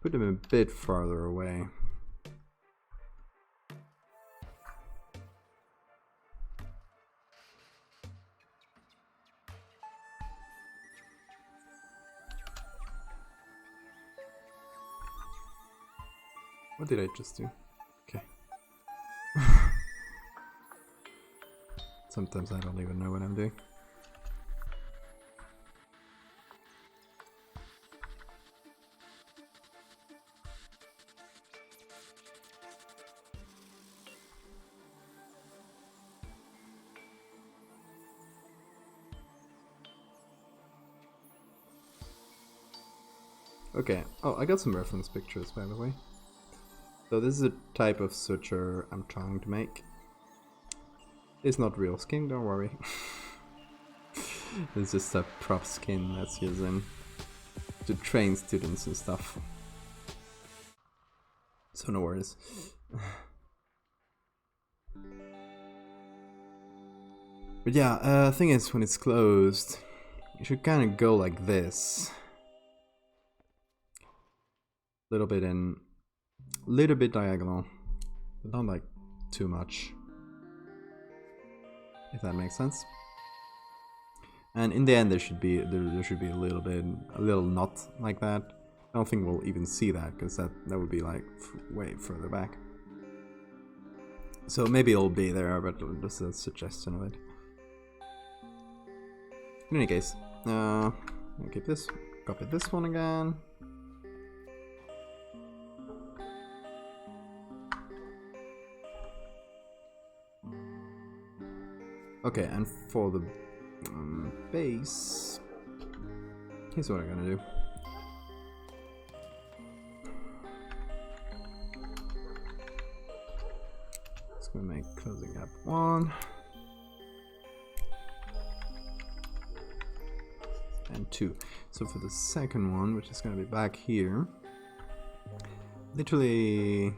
Put them a bit farther away. What did I just do? Okay. Sometimes I don't even know what I'm doing. Okay. Oh, I got some reference pictures, by the way. So this is a type of suture I'm trying to make. It's not real skin, don't worry. It's just a prop skin that's using to train students and stuff. So no worries. But yeah, thing is, when it's closed, you should kind of go like this. Little bit diagonal, but not like too much. If that makes sense. And in the end, there should be a little knot like that. I don't think we'll even see that because that would be like way further back. So maybe it'll be there, but just a suggestion of it. In any case, I'll keep this, copy this one again. Okay, and for the base, here's what I'm gonna do. Just gonna make closing gap 1 and 2. So for the second one, which is gonna be back here, literally,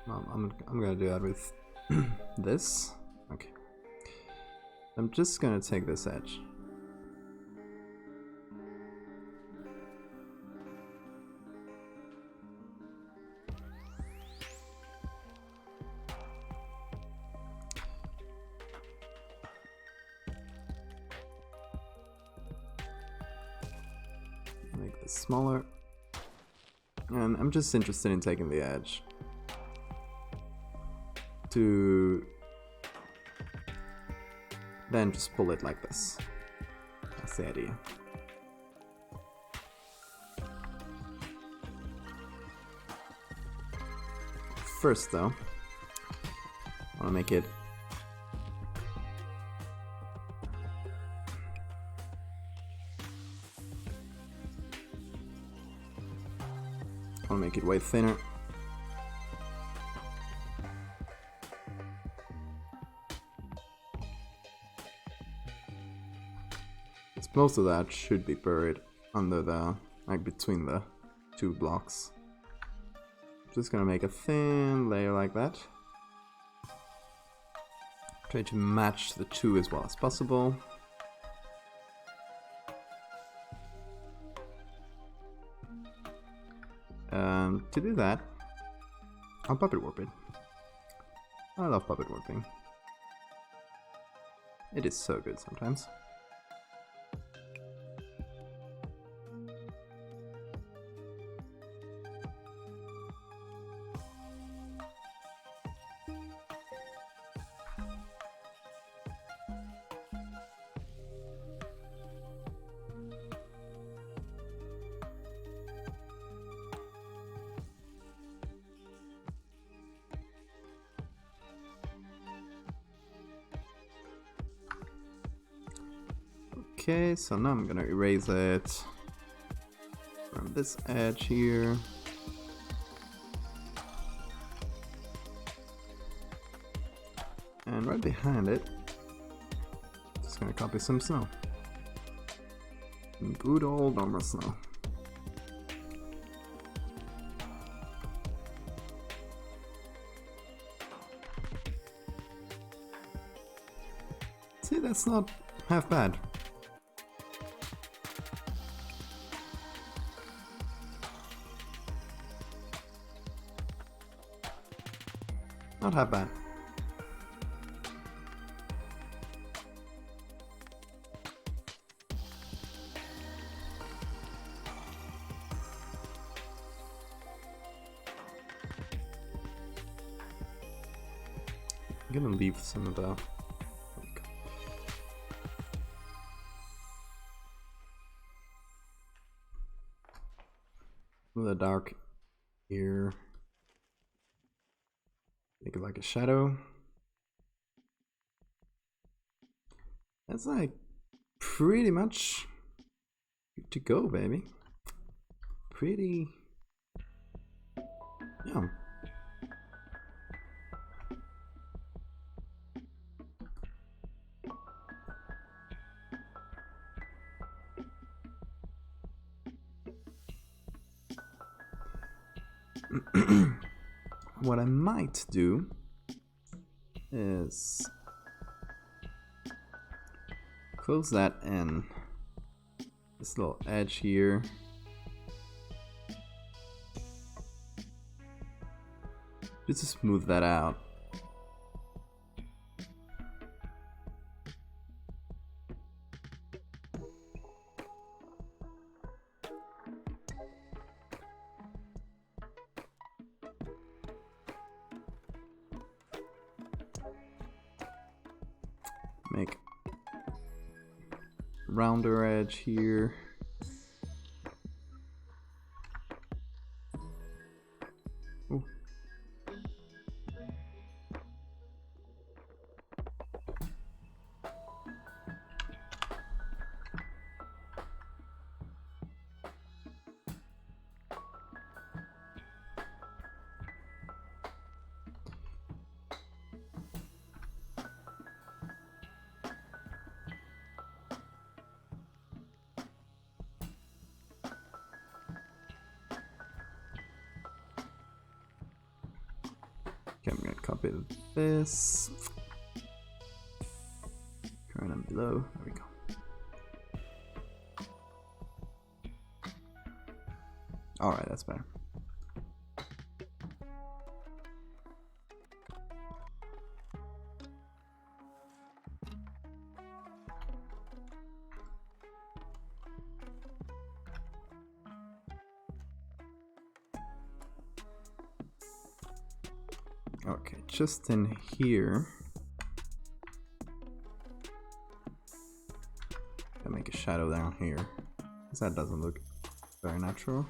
I'm gonna do that with this. Okay. I'm just gonna take this edge. Make this smaller. And I'm just interested in taking the edge to then just pull it like this. That's the idea. First though, I want to make it way thinner. Most of that should be buried under the, like between the two blocks. Just gonna make a thin layer like that. Try to match the two as well as possible. To do that, I'll puppet warp it. I love puppet warping. It is so good sometimes. Okay, so now I'm gonna erase it from this edge here. And right behind it, just gonna copy some snow. Good old normal snow. See, that's not half bad. Not half bad. I'm gonna leave some of the dark here. Make it like a shadow. That's like pretty much good to go, baby. Pretty Yeah. What I might do is close that in. This little edge here. Just to smooth that out. Make rounder edge here. Ooh. Okay, I'm gonna copy this. Current and below. There we go. Alright, that's better. Okay, just in here. I'll make a shadow down here, because that doesn't look very natural.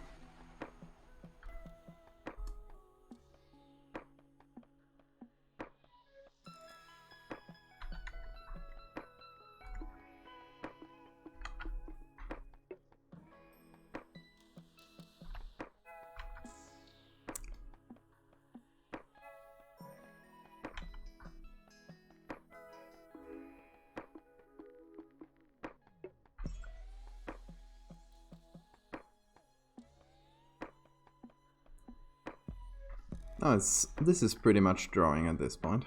Oh, this is pretty much drawing at this point.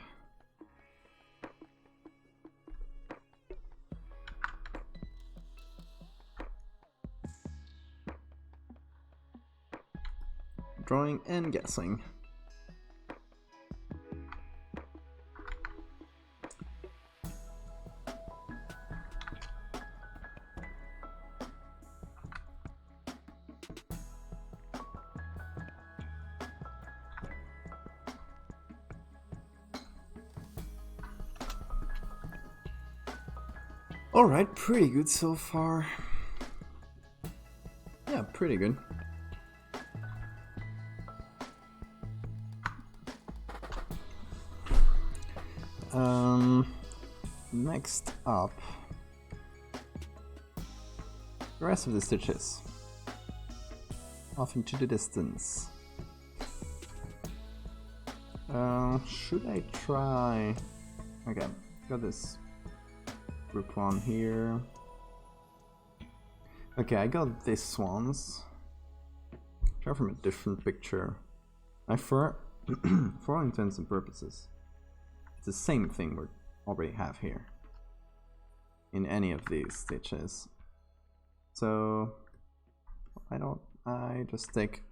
Drawing and guessing. Alright, pretty good so far. Yeah, pretty good. Next up, the rest of the stitches. Off into the distance. Should I try... Okay, got this group one here. Okay, I got this ones. Try from a different picture. For all intents and purposes, it's the same thing we already have here in any of these stitches. So why don't I just take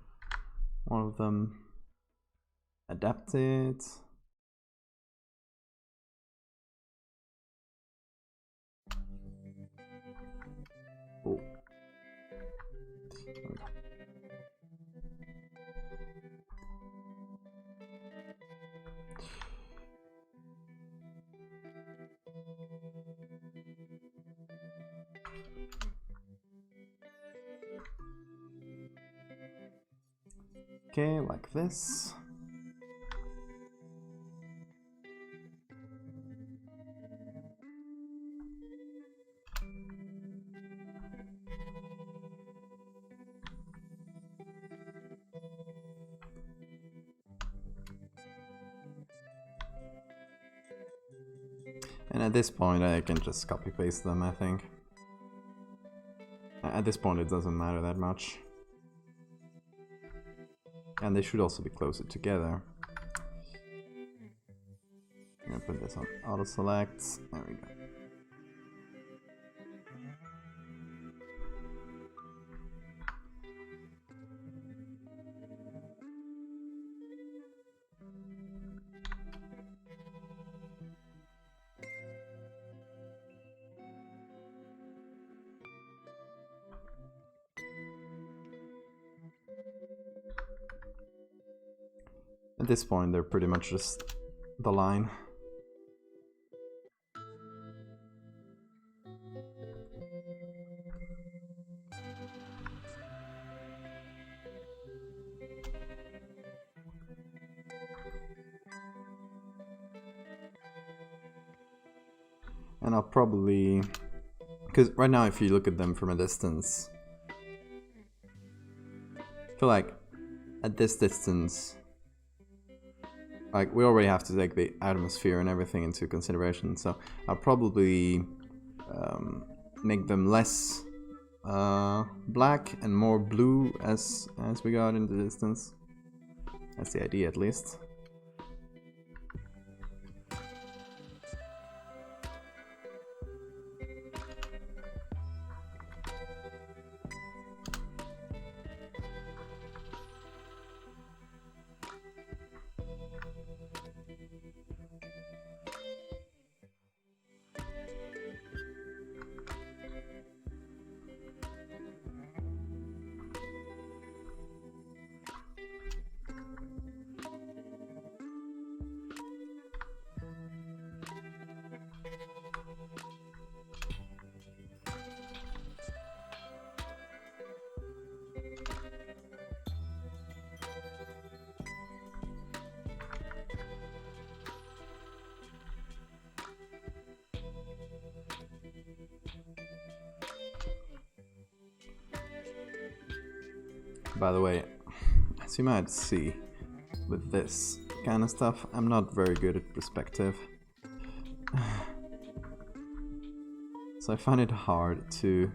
one of them, adapt it. Oh. Okay, like this. And at this point I can just copy paste them, I think. At this point it doesn't matter that much. And they should also be closer together. I'm gonna put this on auto select. There we go. At this point, they're pretty much just the line. And I'll probably, because right now if you look at them from a distance, I feel like at this distance, like we already have to take the atmosphere and everything into consideration, so I'll probably make them less black and more blue as we go out into the distance. That's the idea, at least. By the way, as you might see with this kind of stuff, I'm not very good at perspective. So I find it hard to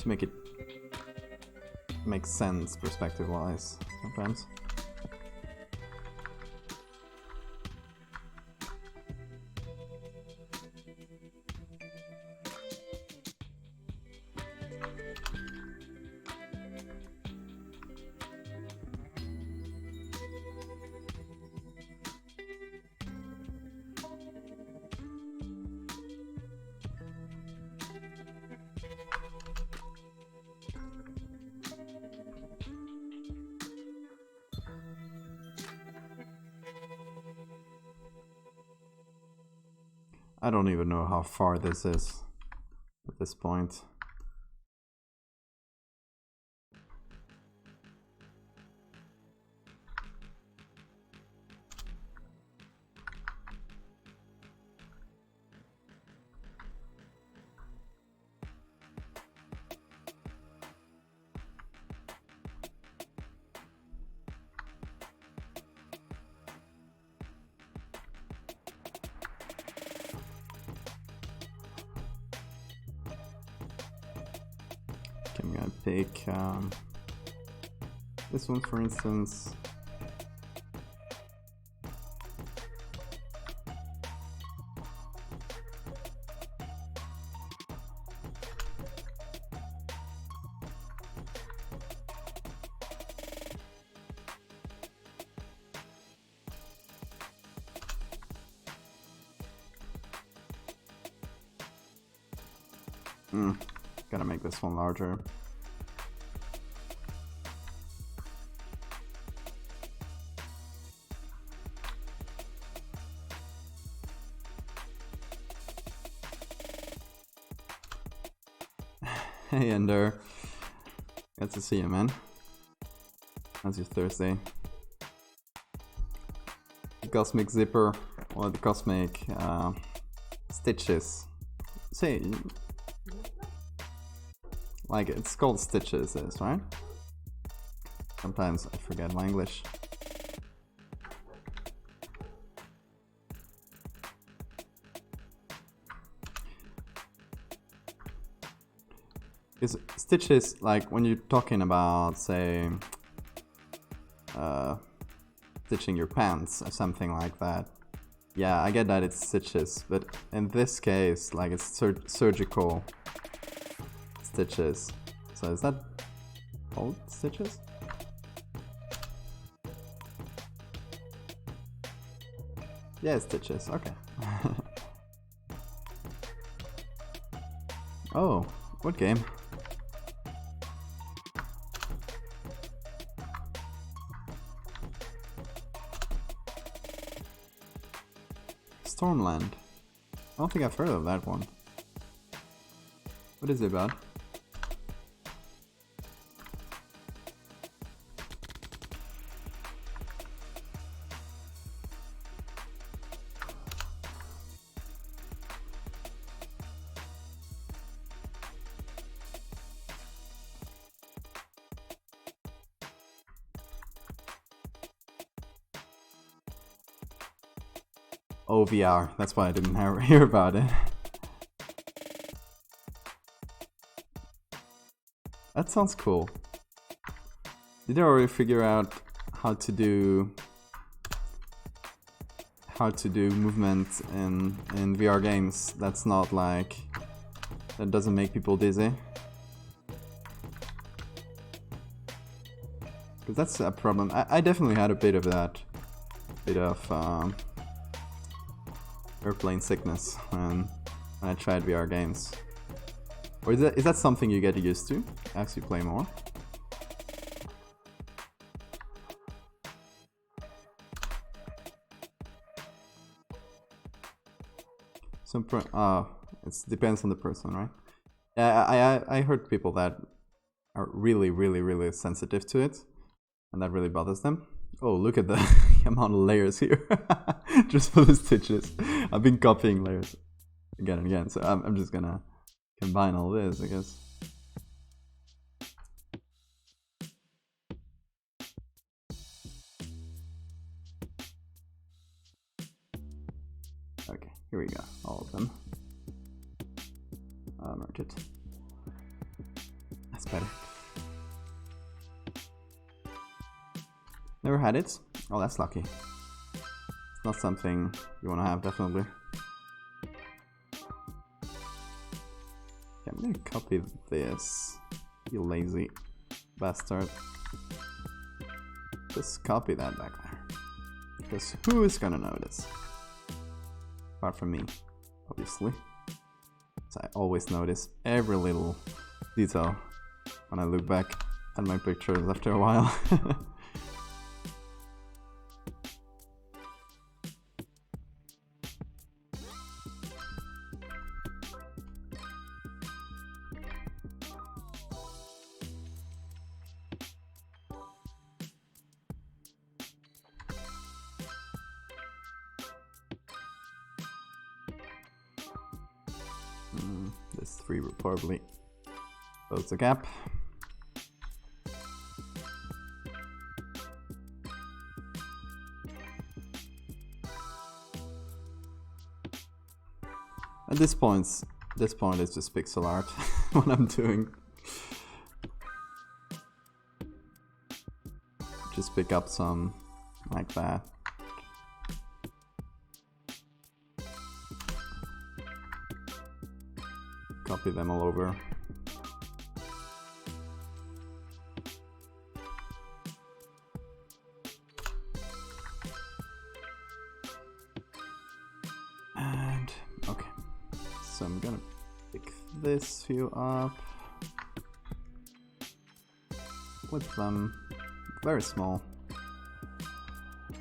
make it make sense perspective-wise sometimes. I don't even know how far this is at this point. I'm gonna pick this one, for instance. Gotta make this one larger. Hey Ender, good to see you, man. How's your Thursday? The cosmic zipper or the cosmic stitches. See, like it's called stitches, this, right? Sometimes I forget my English. Because stitches, like when you're talking about, say, stitching your pants or something like that, yeah, I get that it's stitches, but in this case, like it's surgical stitches. So is that called stitches? Yeah, stitches, okay. Oh, what game? Stormland. I don't think I've heard of that one. What is it about? Oh, VR. That's why I didn't hear about it. That sounds cool. Did you already figure out how to do movement in VR games that's not like, that doesn't make people dizzy? Because that's a problem. I definitely had a bit of that. Bit of airplane sickness when I tried VR games. Or is that something you get used to as you play more? It depends on the person, right? Yeah, I heard people that are really sensitive to it, and that really bothers them. Oh, look at the amount of layers here, just for the stitches. I've been copying layers again and again, so I'm just gonna combine all this, I guess. Okay, here we go, all of them. Merge it. That's better. Never had it? Oh, that's lucky. It's not something you want to have, definitely. Okay, I'm gonna copy this. You lazy bastard. Just copy that back there. Because who is gonna notice? Apart from me, obviously. So I always notice every little detail when I look back at my pictures after a while. This 3 will probably close the gap. At this point is just pixel art. What I'm doing. Just pick up some like that. Copy them all over. And okay, so I'm gonna pick this view up with them very small,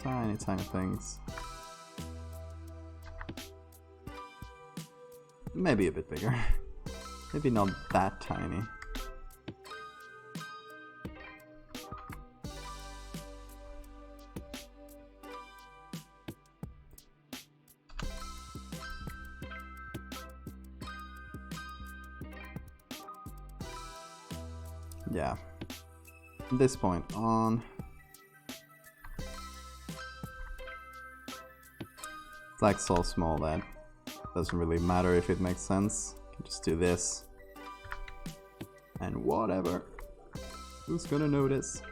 tiny things. Maybe a bit bigger. Maybe not that tiny. Yeah. this point on. It's like so small that doesn't really matter if it makes sense. You can just do this. And whatever. Who's gonna notice?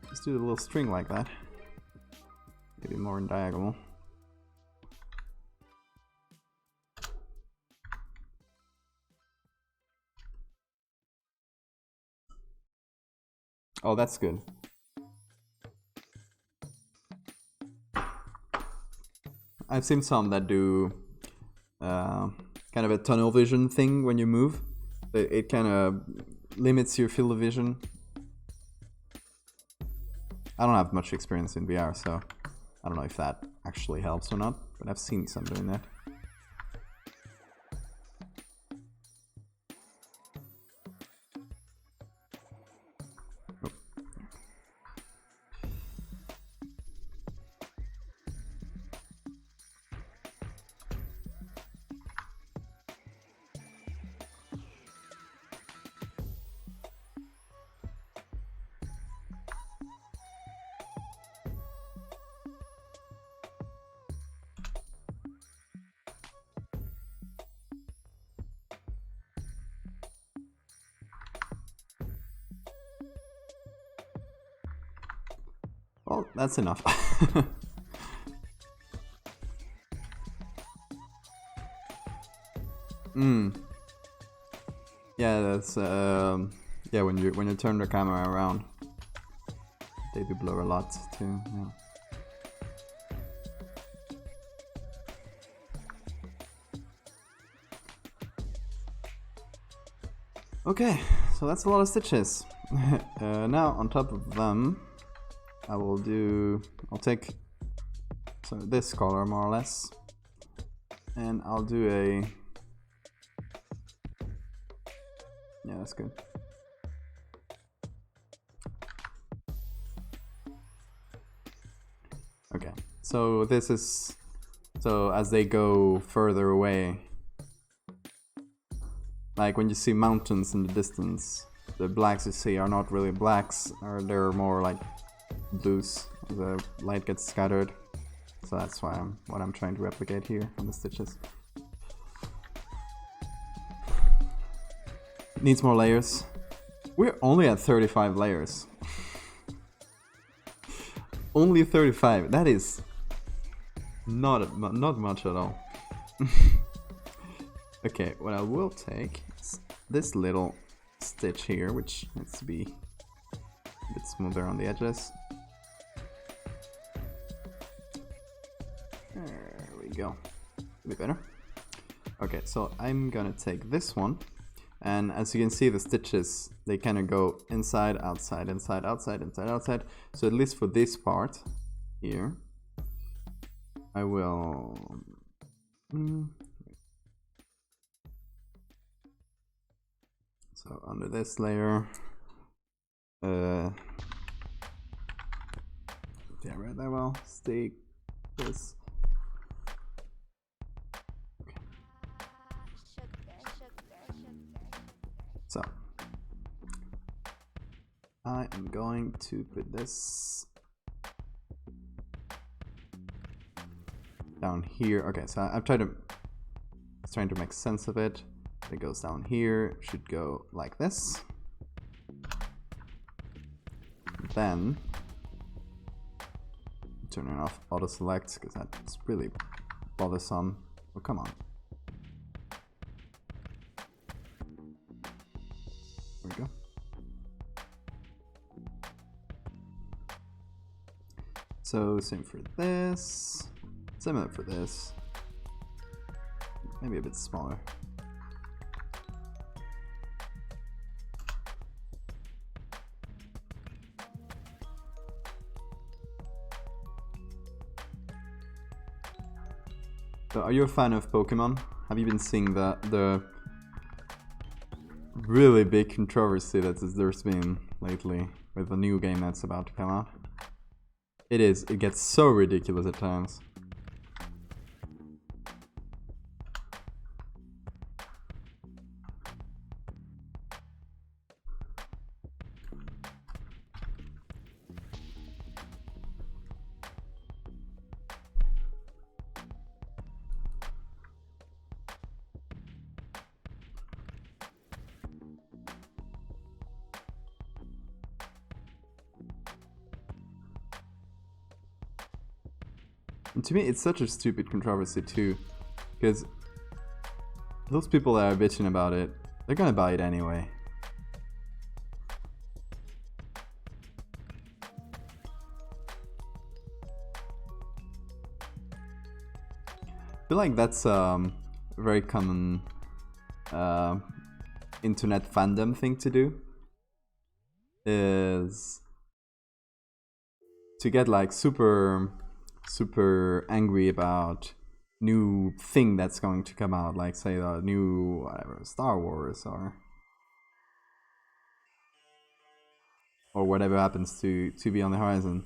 Just do a little string like that. Maybe more in diagonal. Oh, that's good. I've seen some that do kind of a tunnel vision thing when you move. It kind of limits your field of vision. I don't have much experience in VR, so I don't know if that actually helps or not, but I've seen some doing that. Well, that's enough. Yeah, that's yeah, when you turn the camera around, they do blur a lot too. Yeah. Okay, so that's a lot of stitches. Now on top of them, I'll take this color more or less, and I'll do a, yeah, that's good. Okay, so this is, so as they go further away, like when you see mountains in the distance, the blacks you see are not really blacks, or they're more like blues. The light gets scattered, so that's why what I'm trying to replicate here on the stitches. Needs more layers. We're only at 35 layers. Only 35. That is not much at all. Okay, what I will take is this little stitch here, which needs to be a bit smoother on the edges. There we go. A bit better. Okay, so I'm gonna take this one, and as you can see, the stitches, they kind of go inside, outside, inside, outside, inside, outside. So at least for this part here, I will so under this layer, yeah, right there. Well, stick this. Okay. So I am going to put this down here. Okay, so I've trying to make sense of it. It goes down here, should go like this. Then turning off auto select because that's really bothersome. Oh, come on. There we go. So same for this, similar for this, maybe a bit smaller. So are you a fan of Pokemon? Have you been seeing the really big controversy that there's been lately with the new game that's about to come out? It gets so ridiculous at times. And to me, it's such a stupid controversy too, because those people that are bitching about it, they're gonna buy it anyway. I feel like that's a very common internet fandom thing to do, is to get like super angry about new thing that's going to come out, like say the new whatever Star Wars or whatever happens to be on the horizon.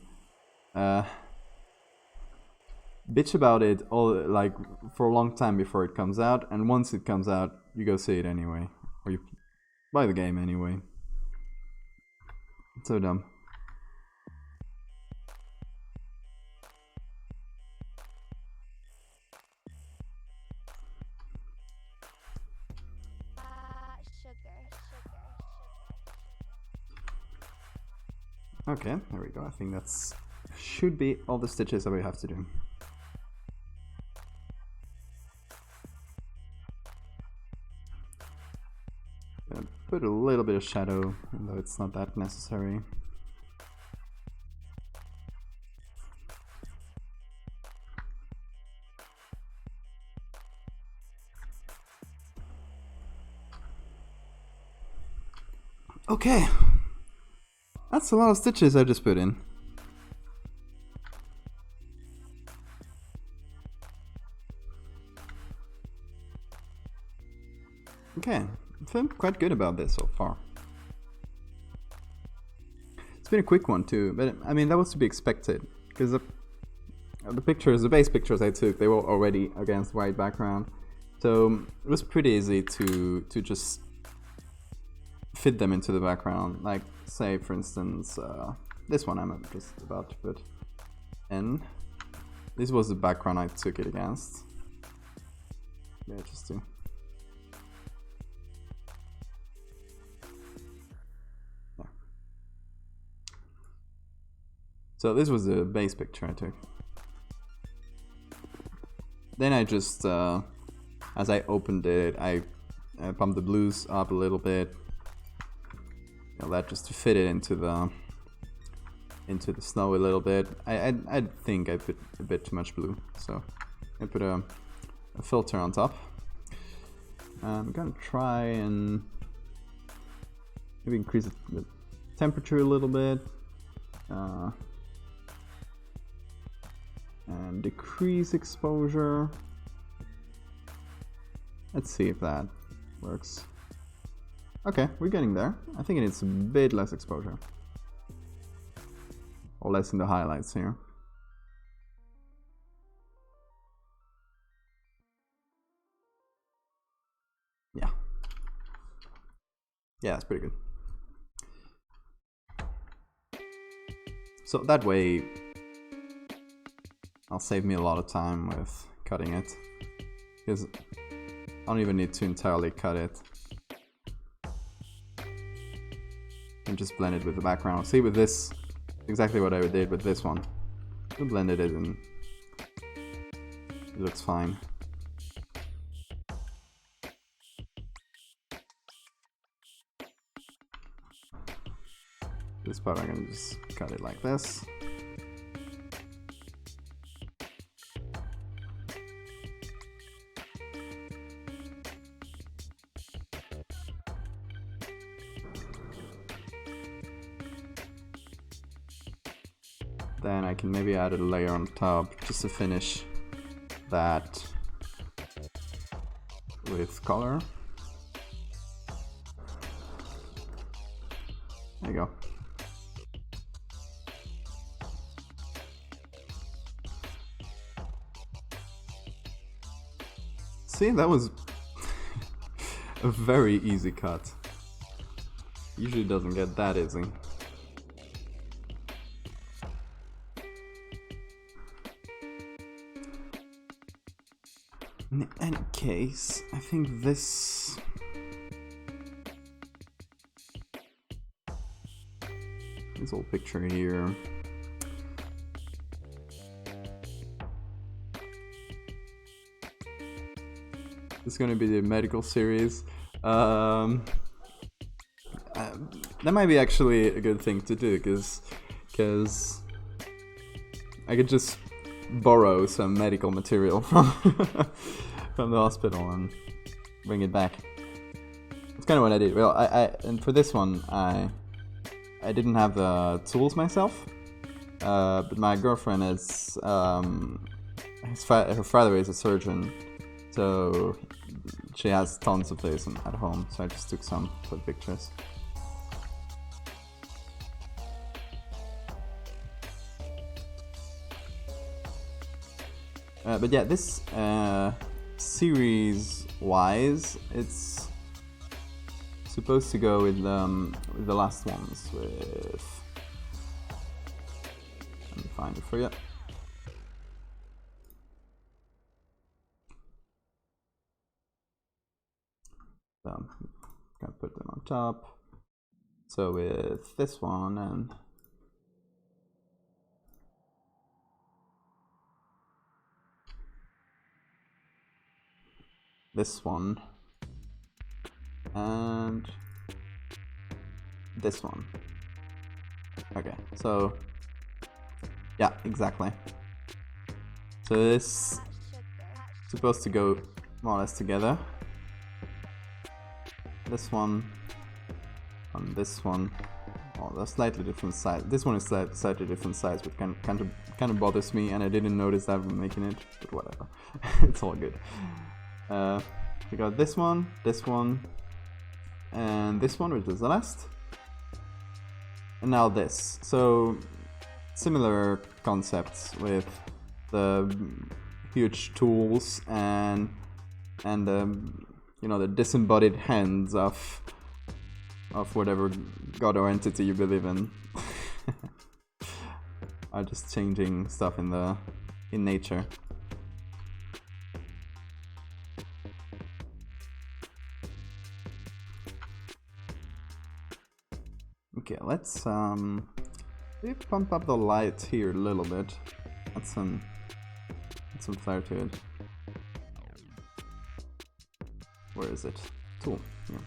Bitch about it all, like for a long time before it comes out, and once it comes out, you go see it anyway, or you buy the game anyway. It's so dumb. Okay, there we go. I think that's should be all the stitches that we have to do. Gonna put a little bit of shadow, though it's not that necessary. Okay. That's a lot of stitches I just put in. Okay, I feel quite good about this so far. It's been a quick one too, but I mean that was to be expected, because the base pictures I took, they were already against white background, so it was pretty easy to just fit them into the background. Like say for instance this one I'm just about to put in. This was the background I took it against. Yeah, just to so this was the base picture I took. Then I just as I opened it, I pumped the blues up a little bit. That just to fit it into the snow a little bit. I think I put a bit too much blue, so I put a filter on top. I'm gonna try and maybe increase the temperature a little bit and decrease exposure. Let's see if that works. Okay, we're getting there. I think it needs a bit less exposure. Or less in the highlights here. Yeah. Yeah, that's pretty good. So that way, I'll save me a lot of time with cutting it. Because I don't even need to entirely cut it. And just blend it with the background. See, with this, exactly what I did with this one. I blended it and it looks fine. This part I'm gonna just cut it like this. Then I can maybe add a layer on top just to finish that with color. There you go. See, that was a very easy cut. Usually doesn't get that easy. In any case, I think this whole picture here, it's gonna be the medical series. That might be actually a good thing to do, because I could just borrow some medical material from from the hospital and bring it back. It's kind of what I did. Well, and for this one, I didn't have the tools myself, but my girlfriend is her father is a surgeon, so she has tons of this at home. So I just took some for the pictures. But yeah, this series-wise, it's supposed to go with the last ones. With, let me find it for you. So I'm gonna put them on top. So with this one and this one and this one. Okay, so yeah, exactly. So this is supposed to go more or less together. This one and this one, oh, they're slightly different size. This one is slightly different size, but kind of bothers me, and I didn't notice that when making it. But whatever, it's all good. We got this one, and this one, which is the last, and now this. So similar concepts with the huge tools and you know, the disembodied hands of whatever god or entity you believe in are just changing stuff in nature. Okay, let's maybe pump up the light here a little bit. Add some flare to it. Where is it? Tool. Here.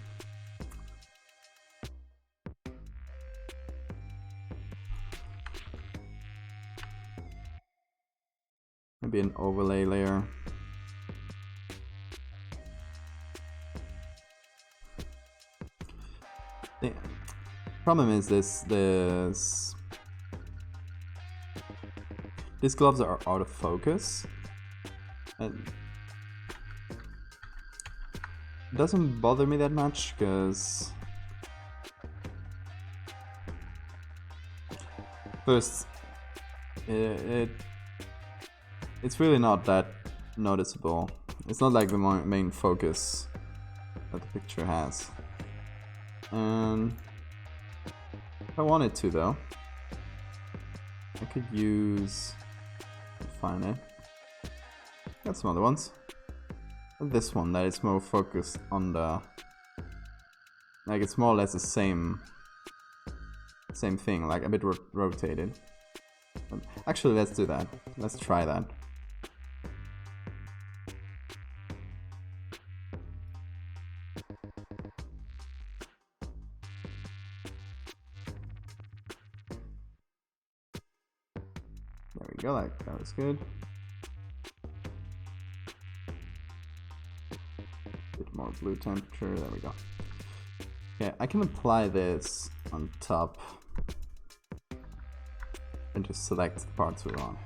Maybe an overlay layer. The problem is these gloves are out of focus. And it doesn't bother me that much because first it's really not that noticeable. It's not like the main focus that the picture has. And if I wanted to though, I could use, find it. Got some other ones. This one that is more focused on the, like it's more or less the same thing, like a bit rotated. But actually, let's do that. Let's try that. There we go, like that was good. More blue temperature, there we go. Okay, I can apply this on top and just select the parts we're on.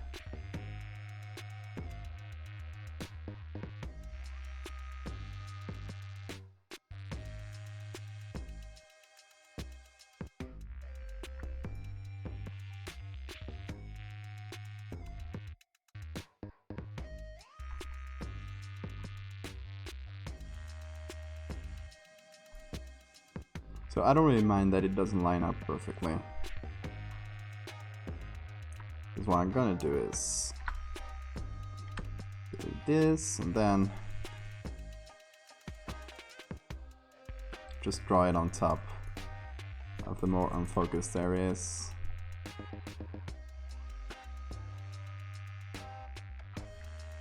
So I don't really mind that it doesn't line up perfectly. Because what I'm gonna do is do this and then just draw it on top of the more unfocused areas.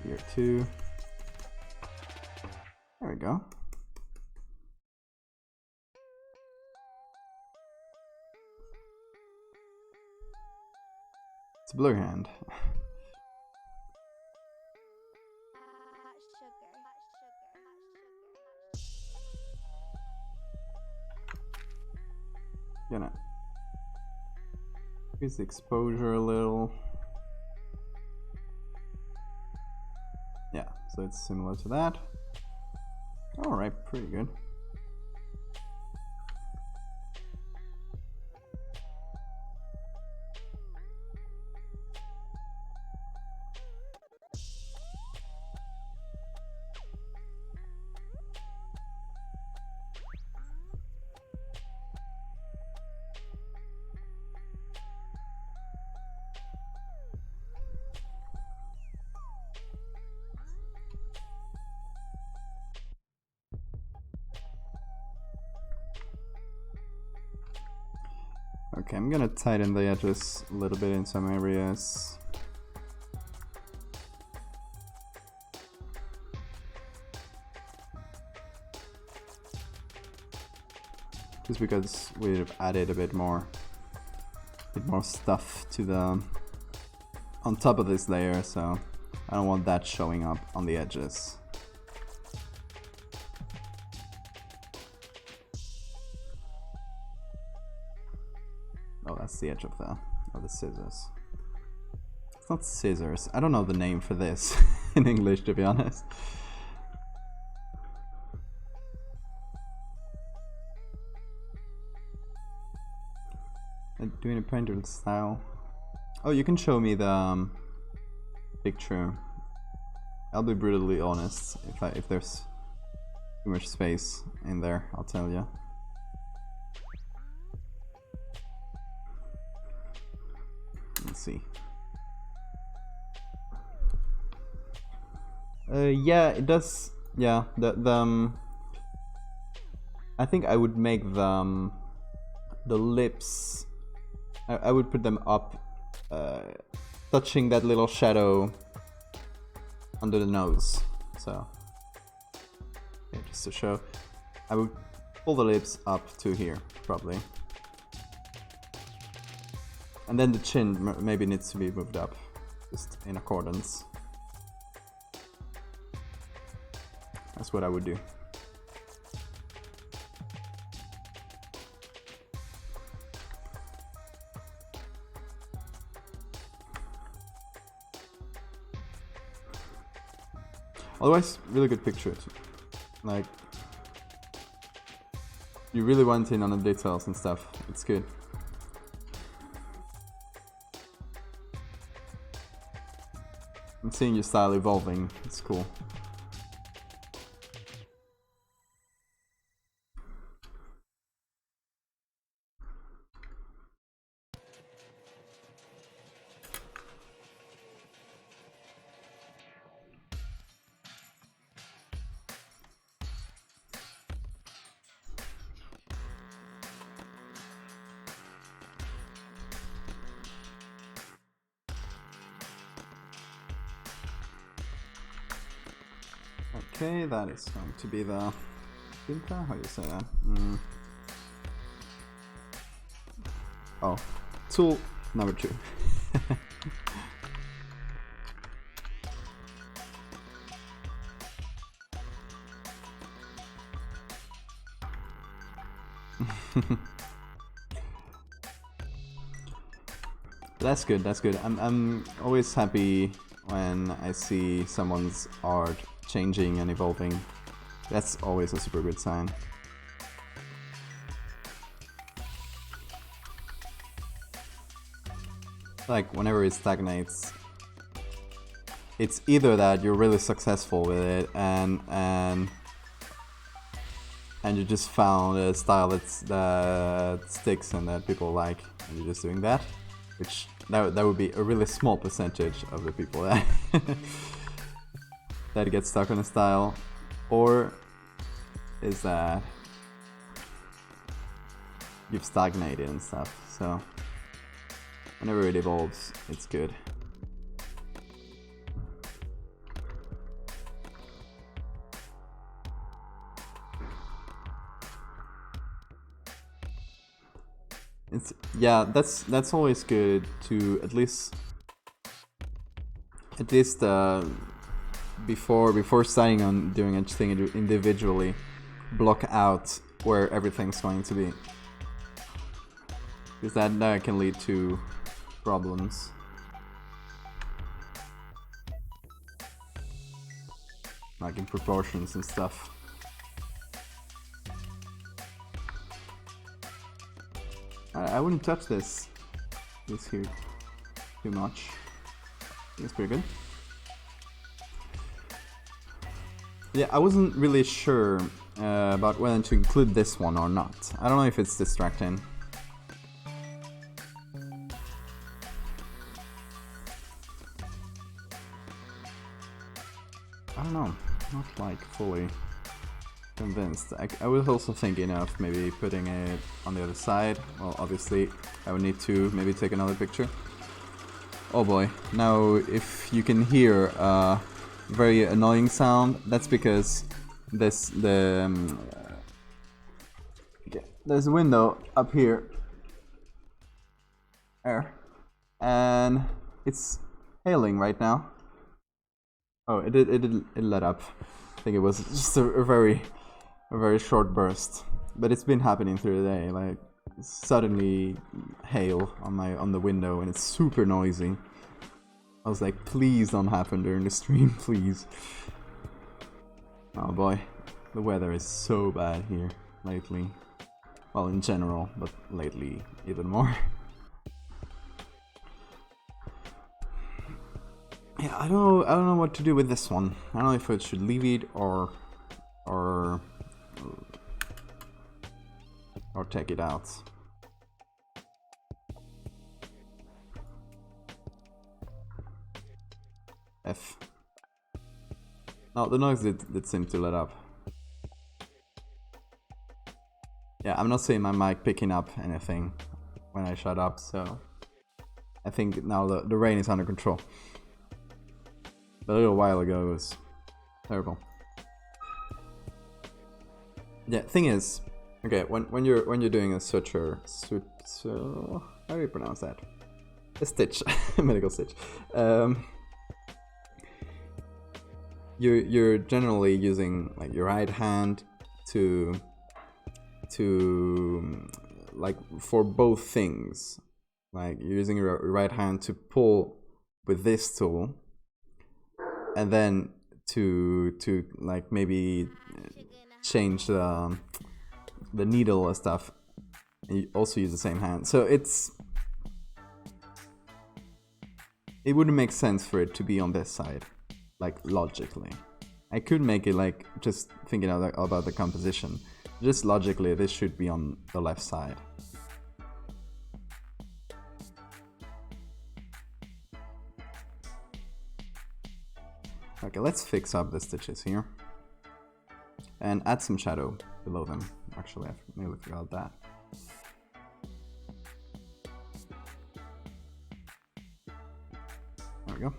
Here too. There we go. It's a blur hand. Gonna increase the exposure a little. Yeah, so it's similar to that. Alright, pretty good. Okay, I'm gonna tighten the edges a little bit in some areas. Just because we've added a bit more stuff to the on top of this layer, so I don't want that showing up on the edges. Oh, that's the edge of the scissors. It's not scissors. I don't know the name for this in English, to be honest. Doing a painter style. Oh, you can show me the picture. I'll be brutally honest. If there's too much space in there, I'll tell you. Let's see. Yeah, it does. Yeah, I think I would make the lips. I would put them up, touching that little shadow under the nose. So, yeah, just to show, I would pull the lips up to here, probably. And then the chin maybe needs to be moved up, just in accordance. That's what I would do. Otherwise, really good picture. Like, you really went in on the details and stuff. It's good. I'm seeing your style evolving. It's cool. Okay, that is going to be the filter. How do you say that? Oh, tool number 2. That's good. That's good. I'm always happy when I see someone's art changing and evolving. That's always a super good sign. Like, whenever it stagnates, it's either that you're really successful with it and you just found a style that sticks and that people like, and you're just doing that, which that would be a really small percentage of the people that that get stuck on a style. Or is that you've stagnated and stuff. So whenever it evolves, it's good. It's yeah, that's always good to at least before starting on doing each thing individually, block out where everything's going to be, because that can lead to problems. Like in proportions and stuff. I wouldn't touch this here too much. It's pretty good. Yeah, I wasn't really sure about whether to include this one or not. I don't know if it's distracting. I don't know, not like fully convinced. I was also thinking of maybe putting it on the other side. Well, obviously I would need to maybe take another picture. Oh boy, now if you can hear a very annoying sound, that's because there's a window up here, and it's hailing right now. Oh, it let up. I think it was just a very short burst, but it's been happening through the day. Like suddenly hail on the window, and it's super noisy. I was like, please don't happen during the stream, please. Oh boy, the weather is so bad here lately. Well, in general, but lately even more. Yeah, I don't know what to do with this one. I don't know if I should leave it or take it out. F. No, the noise did seem to let up. Yeah, I'm not saying my mic picking up anything when I shut up, so I think now the rain is under control. But a little while ago it was terrible. Yeah, thing is, okay, when you're doing a suture, how do you pronounce that? A stitch, a medical stitch. You're generally using like your right hand to like for both things. Like you're using your right hand to pull with this tool, and then to like maybe change the needle and stuff, and you also use the same hand. So it wouldn't make sense for it to be on this side, like logically. I could make it like just thinking about the composition. Just logically, this should be on the left side. Okay, let's fix up the stitches here. And add some shadow below them. Actually, I nearly forgot that. There we go.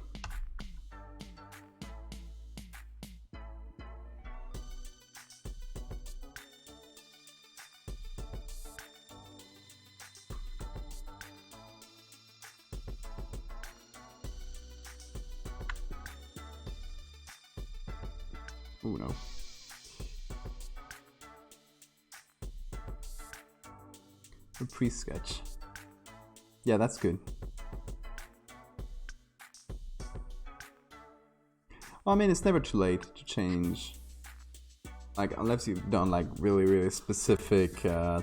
Ooh, no. A pre-sketch. Yeah, that's good. Well, I mean, it's never too late to change. Like, unless you've done like really specific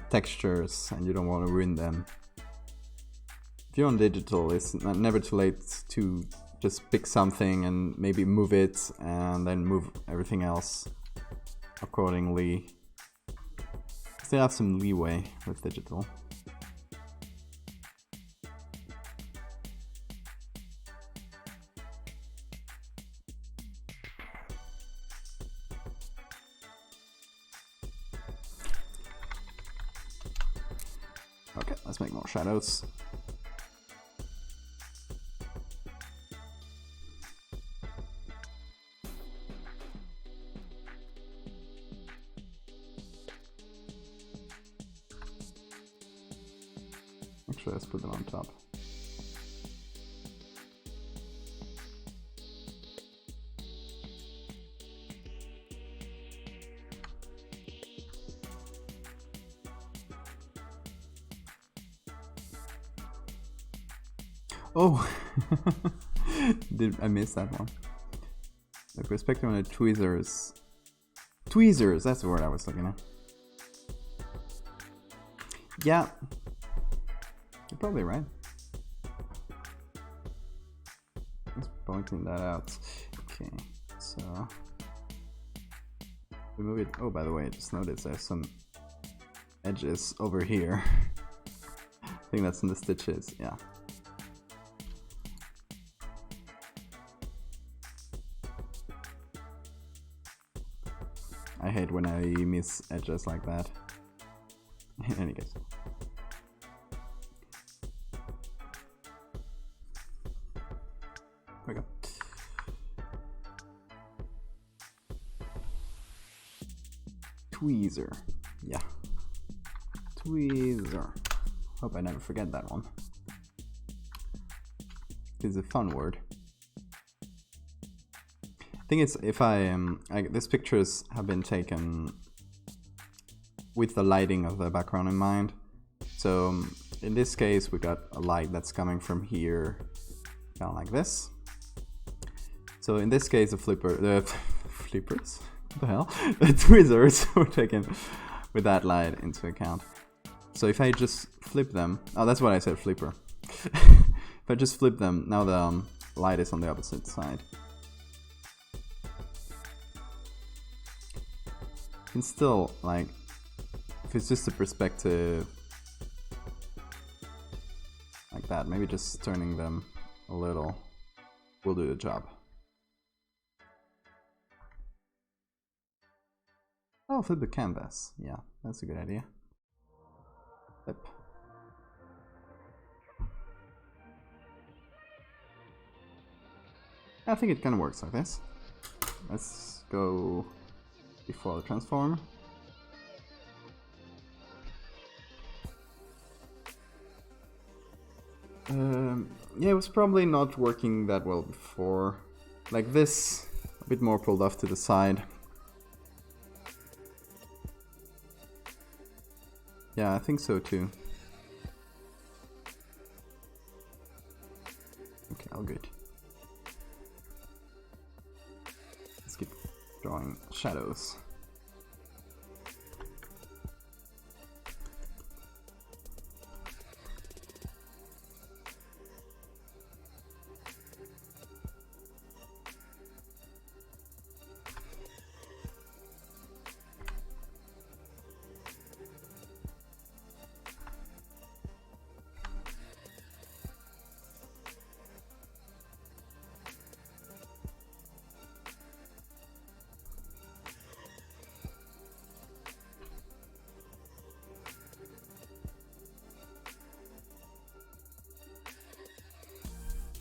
textures and you don't want to ruin them. If you're on digital, it's never too late to just pick something and maybe move it and then move everything else accordingly. Still have some leeway with digital. Okay, let's make more shadows. pictures, put them on top. Oh, did I miss that one? The perspective on the tweezers. Tweezers, that's the word I was looking at. Yeah, you're probably right. Just pointing that out. Okay, so we move it. Oh, by the way, I just noticed there's some edges over here. I think that's in the stitches. Yeah. I hate when I miss edges like that. In any case. There we go. Tweezer. Yeah. Tweezer. Hope I never forget that one. It's a fun word. I think it's if these pictures have been taken with the lighting of the background in mind. So in this case, we got a light that's coming from here, kind of like this. So in this case, the flippers, what the hell? The tweezers were taken with that light into account. So if I just flip them, oh, that's what I said, flipper. If I just flip them, now the light is on the opposite side. You can still, like, if it's just a perspective like that, maybe just turning them a little will do the job. Oh, flip the canvas. Yeah, that's a good idea. Flip. I think it kind of works like this. Let's go before the transform. Yeah, it was probably not working that well before. Like this, a bit more pulled off to the side. Yeah, I think so too. Okay, all good. Let's keep drawing shadows.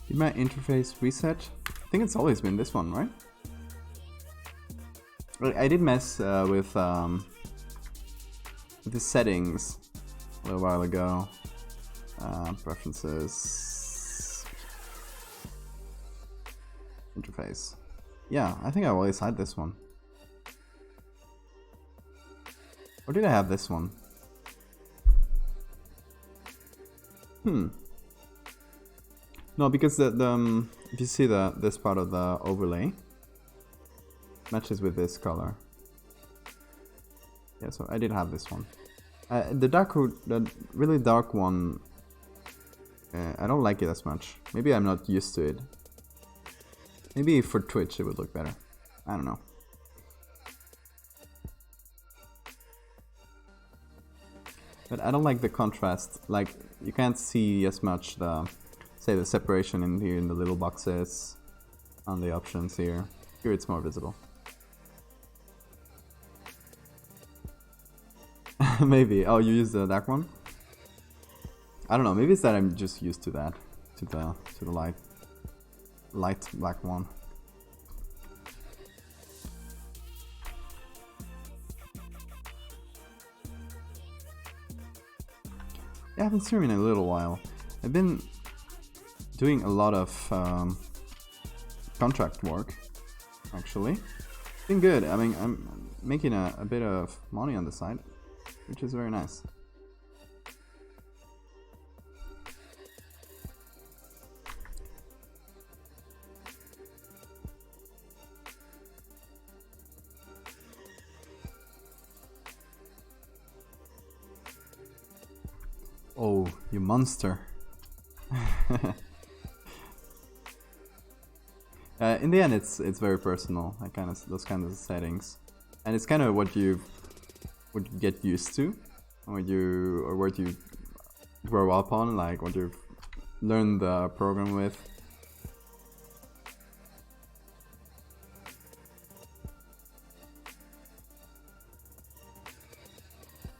Did my interface reset? I think it's always been this one, right? I did mess with the settings a little while ago. Preferences. Interface. Yeah, I think I always had this one. Or did I have this one? No, because the if you see this part of the overlay matches with this color. Yeah, so I did have this one. The really dark one, I don't like it as much. Maybe I'm not used to it. Maybe for Twitch it would look better. I don't know. But I don't like the contrast. Like, you can't see as much the separation in here in the little boxes on the options here. Here it's more visible. Maybe. Oh, you use the dark one? I don't know. Maybe it's that I'm just used to that, to the light black one. I haven't streamed in a little while. I've been doing a lot of contract work, actually. It's been good. I mean, I'm making a bit of money on the side, which is very nice. Oh, you monster. In the end, it's very personal. Those kinds of settings, and it's kind of what you get used to, what you grow up on, like what you've learned the program with.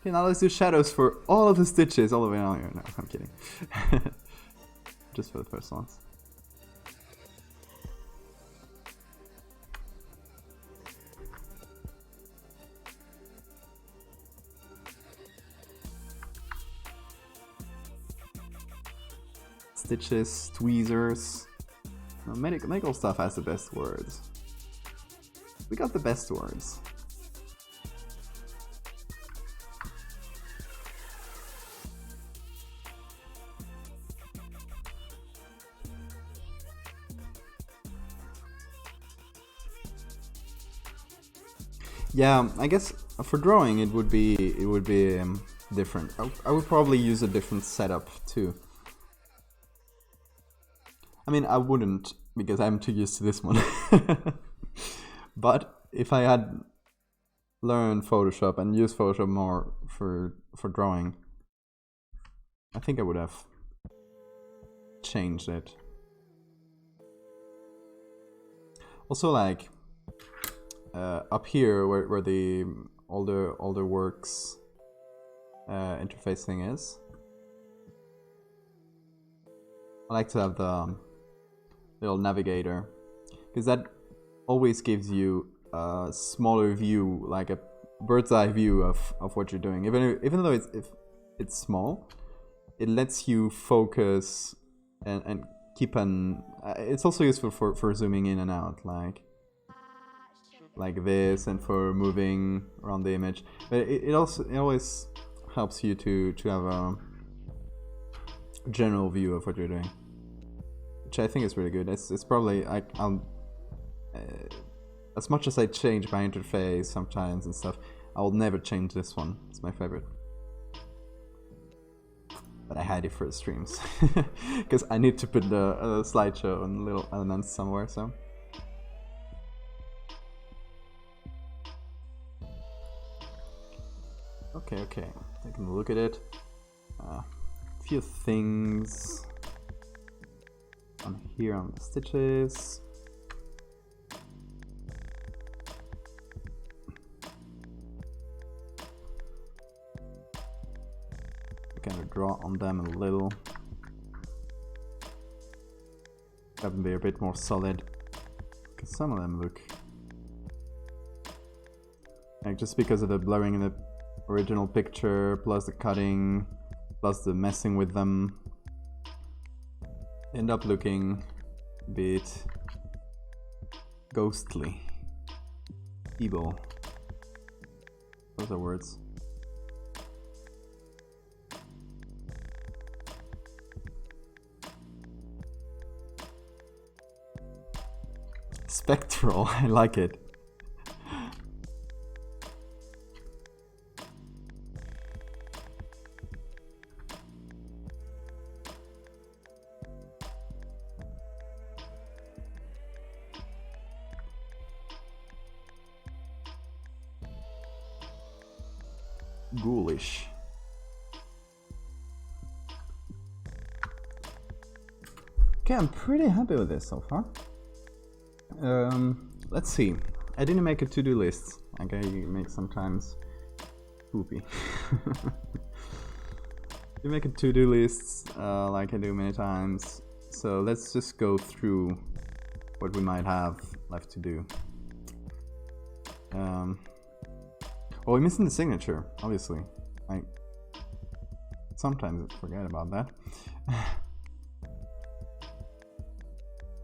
Okay, now let's do shadows for all of the stitches all the way down here. No, I'm kidding. Just for the first ones. Stitches, tweezers. No, medical stuff has the best words. We got the best words. Yeah, I guess for drawing it would be different. I would probably use a different setup too. I mean, I wouldn't, because I'm too used to this one. But if I had learned Photoshop and used Photoshop more for drawing, I think I would have changed it. Also, like up here where the older works interface thing is, I like to have the little navigator, because that always gives you a smaller view, like a bird's eye view of what you're doing. Even though it's small, it lets you focus and keep an. It's also useful for zooming in and out, like this, and for moving around the image. But it always helps you to have a general view of what you're doing, which I think is really good. It's probably I'll as much as I change my interface sometimes and stuff, I will never change this one. It's my favorite. But I hide it for the streams because I need to put the slideshow and little elements somewhere. So. Okay, taking a look at it. A few things on here on the stitches. Kind of draw on them a little. Have them be a bit more solid, because some of them look like, just because of the blurring in the original picture, plus the cutting, plus the messing with them, end up looking a bit ghostly, evil. Those are words. Spectral, I like it. Ghoulish. Okay, I'm pretty happy with this so far. Let's see. I didn't make a to-do list, like I make sometimes. Poopy. You make a to-do list, like I do many times. So let's just go through what we might have left to do. Well, we're missing the signature, obviously. Like, sometimes I forget about that.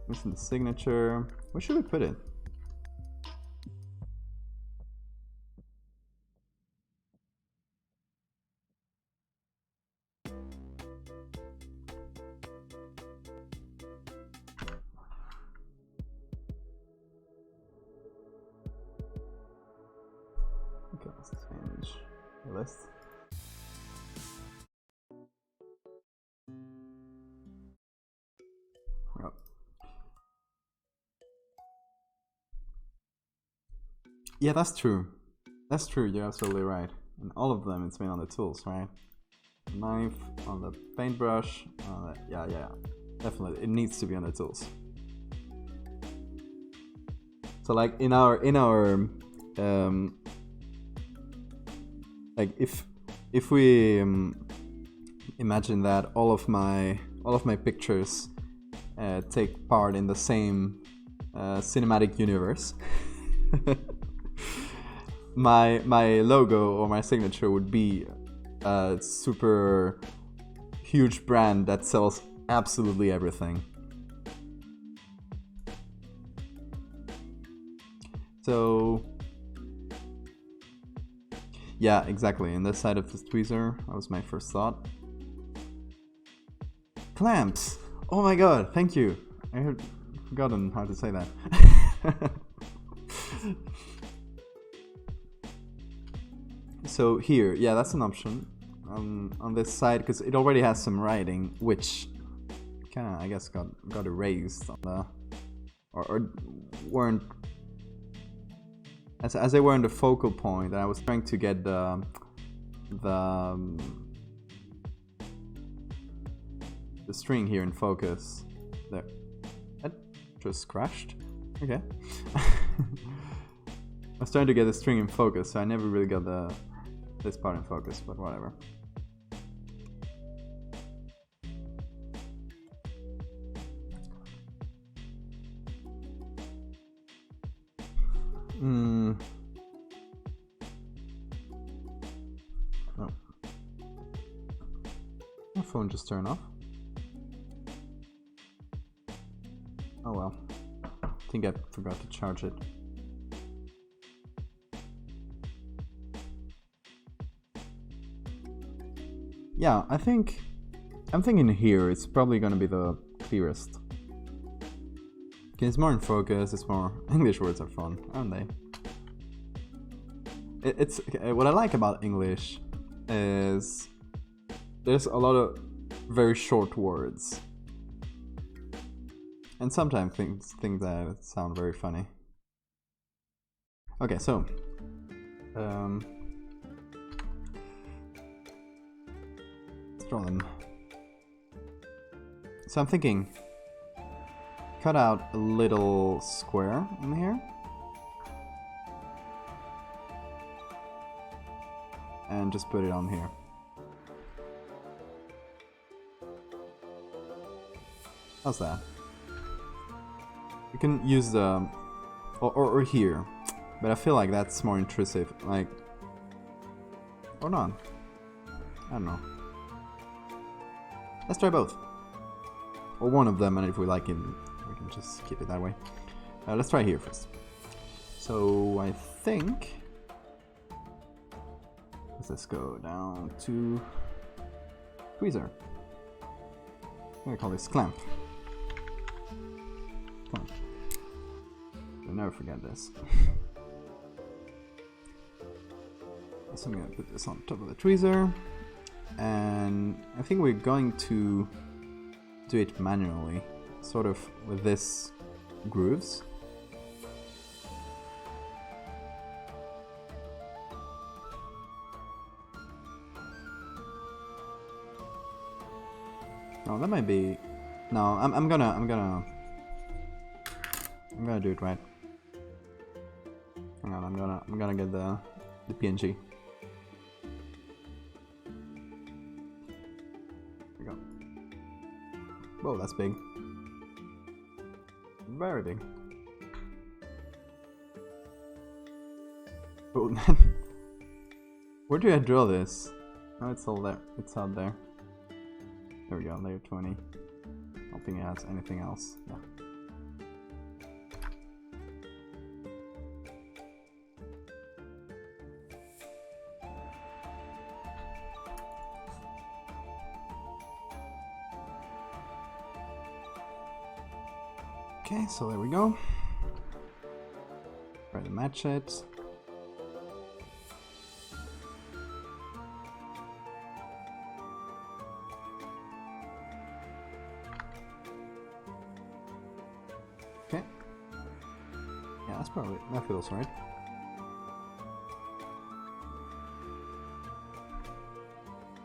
Missing the signature. Where should we put it? Okay, let's change the list. Yep. Yeah, that's true. That's true, you're absolutely right. In all of them, it's been on the tools, right? Knife, on the paintbrush, yeah, definitely, it needs to be on the tools. So like in our like if we imagine that all of my pictures take part in the same cinematic universe, my logo or my signature would be a super huge brand that sells absolutely everything. So yeah, exactly. In this side of this tweezer, that was my first thought. Clamps! Oh my god, thank you. I had forgotten how to say that. So here, yeah, that's an option on this side because it already has some writing, which kind of, I guess, got erased on the or weren't as they weren't the focal point. And I was trying to get the string here in focus. There, that just crashed. Okay. I was trying to get the string in focus, so I never really got this part in focus, but whatever. Oh. My phone just turned off. Oh well. I think I forgot to charge it. Yeah, I'm thinking here it's probably gonna be the clearest. Okay, it's more in focus, it's more... English words are fun, aren't they? It's what I like about English is there's a lot of very short words. And sometimes things that sound very funny. Okay, so... let's draw them. So I'm thinking... cut out a little square in here. And just put it on here. How's that? You can use the... or here. But I feel like that's more intrusive. Like... or not. I don't know. Let's try both. Or one of them, and if we like it, we can just keep it that way. Let's try here first. So I think... let's go down to tweezer. I'm gonna call this clamp. Clamp. I'll never forget this. So I'm gonna put this on top of the tweezer, and I think we're going to do it manually, sort of with this grooves. No, that might be... no, I'm gonna do it right. Hang on, I'm gonna get the PNG. There we go. Whoa, that's big. Very big. Oh, where do I draw this? Oh, it's all there. It's out there. There we go, layer 20. I don't think it has anything else. Yeah. Okay, so there we go. Try to match it. Okay. Yeah, that's probably, that feels right.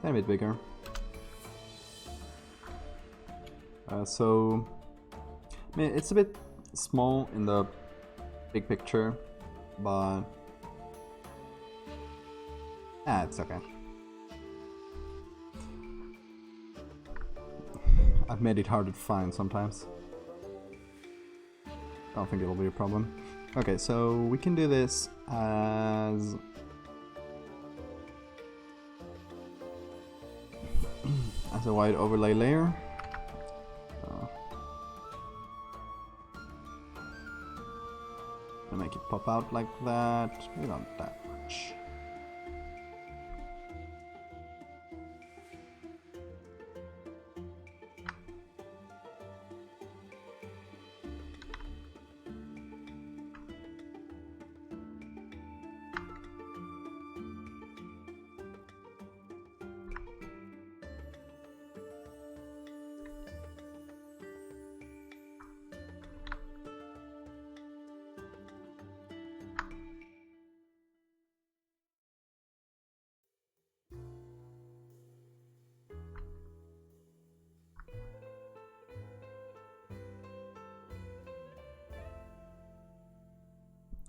A bit bigger. So, I mean, it's a bit small in the big picture, but it's okay. I've made it harder to find sometimes. Don't think it'll be a problem. Okay, so we can do this as a white overlay layer. Make it pop out like that. We don't that much.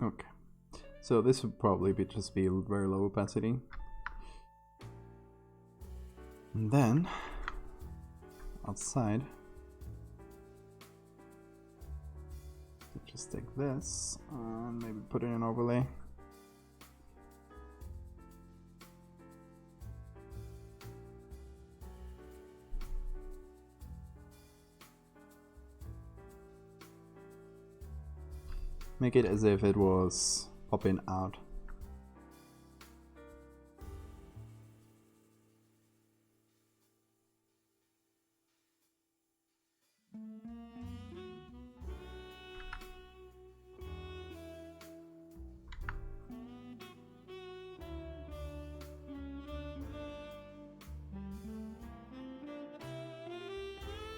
Okay, so this would probably just be very low opacity. And then, outside, just take this and maybe put it in overlay. Make it as if it was popping out.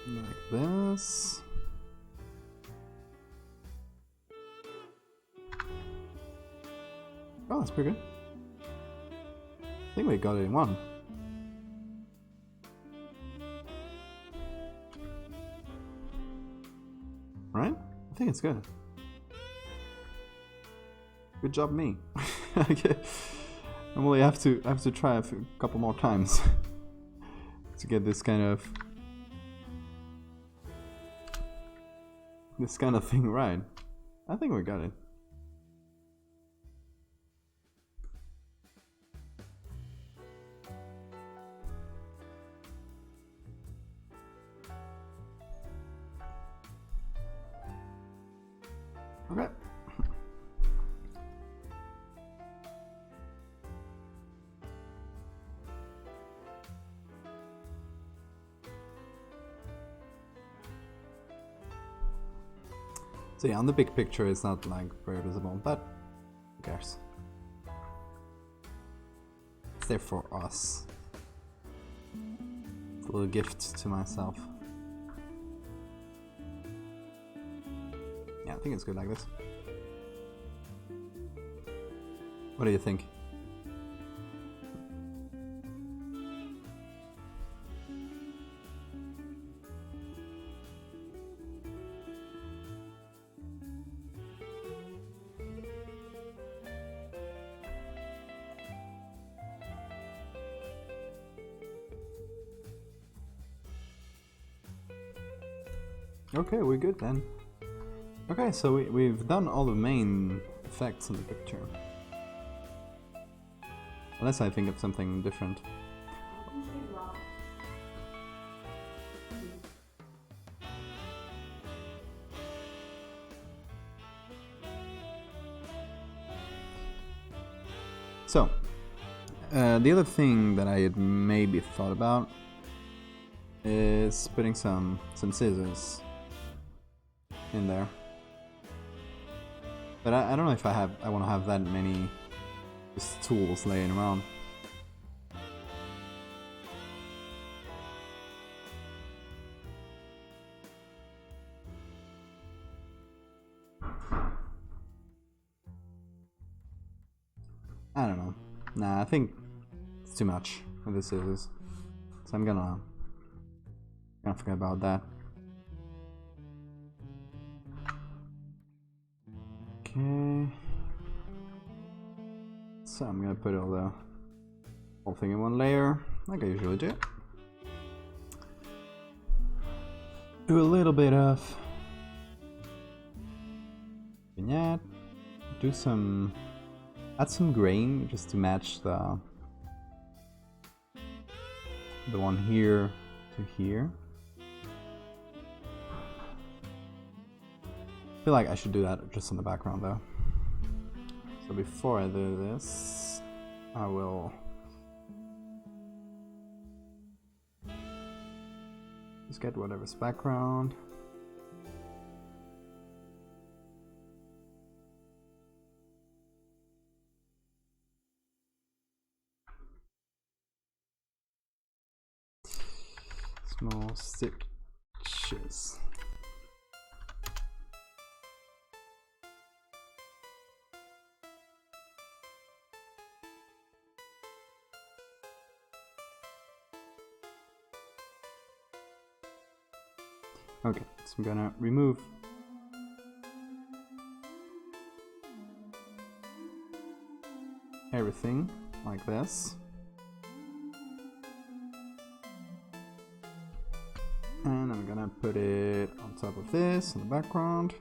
Like this. Oh, that's pretty good. I think we got it in one. Right? I think it's good. Good job, me. Okay. Normally I have to try a couple more times to get this kind of thing right. I think we got it. Okay. So yeah, on the big picture it's not like very visible, but who cares? It's there for us. It's a little gift to myself. Yeah, I think it's good like this. What do you think? Okay, we're good then. Okay, so we've done all the main effects in the picture. Unless I think of something different. So, the other thing that I had maybe thought about is putting some scissors in there. But I don't know if I want to have that many just tools laying around. I don't know. Nah, I think it's too much with the scissors. So I'm gonna forget about that. Okay. So I'm gonna put all the whole thing in one layer, like I usually do. Do a little bit of vignette. Do some, add some grain just to match the one here to here. I feel like I should do that just on the background though. So before I do this, I will just get whatever's background. Small stitches. Okay, so I'm gonna remove everything like this. And I'm gonna put it on top of this in the background.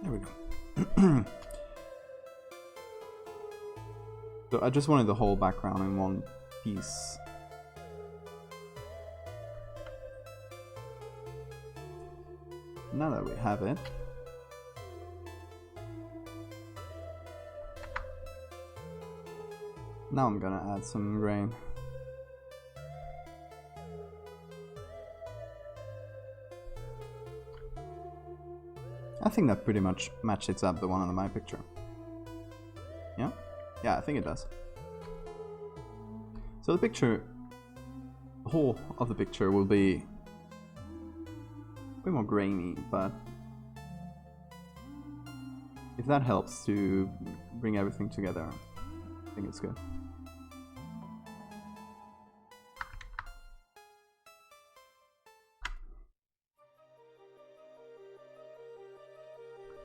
There we go. So I just wanted the whole background in one piece. Now that we have it, now I'm gonna add some grain. I think that pretty much matches up the one on my picture. Yeah? Yeah, I think it does. So the picture, the whole of the picture will be a bit more grainy, but if that helps to bring everything together, I think it's good.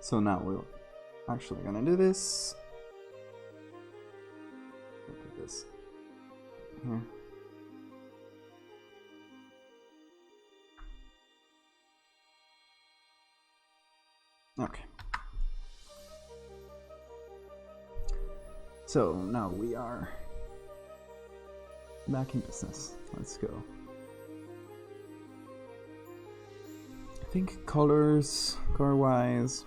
So now we're actually gonna do this. Look at this here. Okay. So now we are back in business. Let's go. I think color-wise,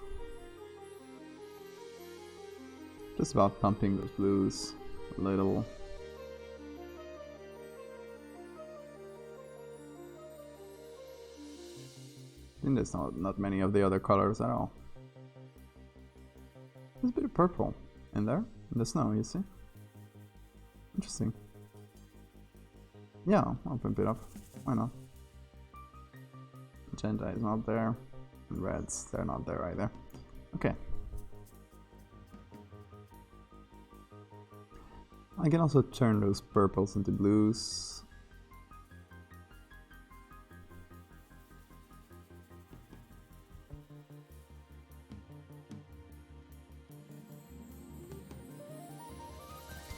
just about pumping those blues a little. I think there's not many of the other colors at all. There's a bit of purple in there, in the snow, you see? Interesting. Yeah, I'll pump it up. Why not? Magenta is not there, and reds, they're not there either. Okay. I can also turn those purples into blues.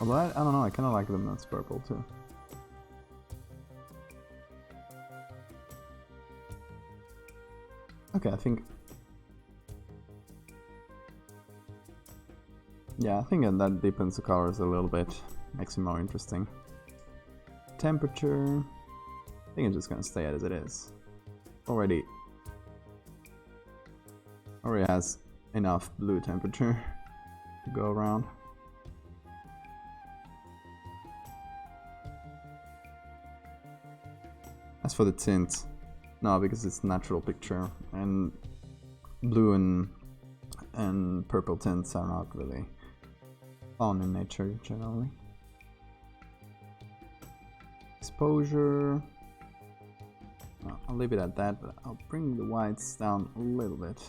Although I don't know, I kind of like them as purple too. Okay, I think... yeah, I think that deepens the colors a little bit, makes it more interesting. Temperature... think it's just gonna stay as it is. Already has enough blue temperature to go around. As for the tint, no, because it's natural picture, and blue and purple tints are not really found in nature generally. Exposure, well, I'll leave it at that, but I'll bring the whites down a little bit.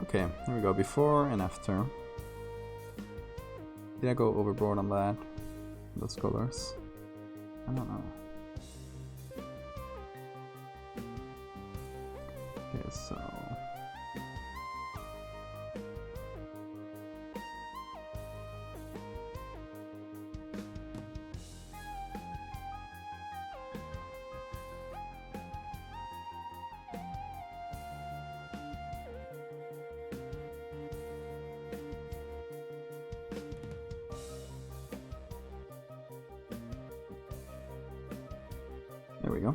Okay, here we go, before and after. Did I go overboard on that? Those colors? I don't know. Okay, so... there we go.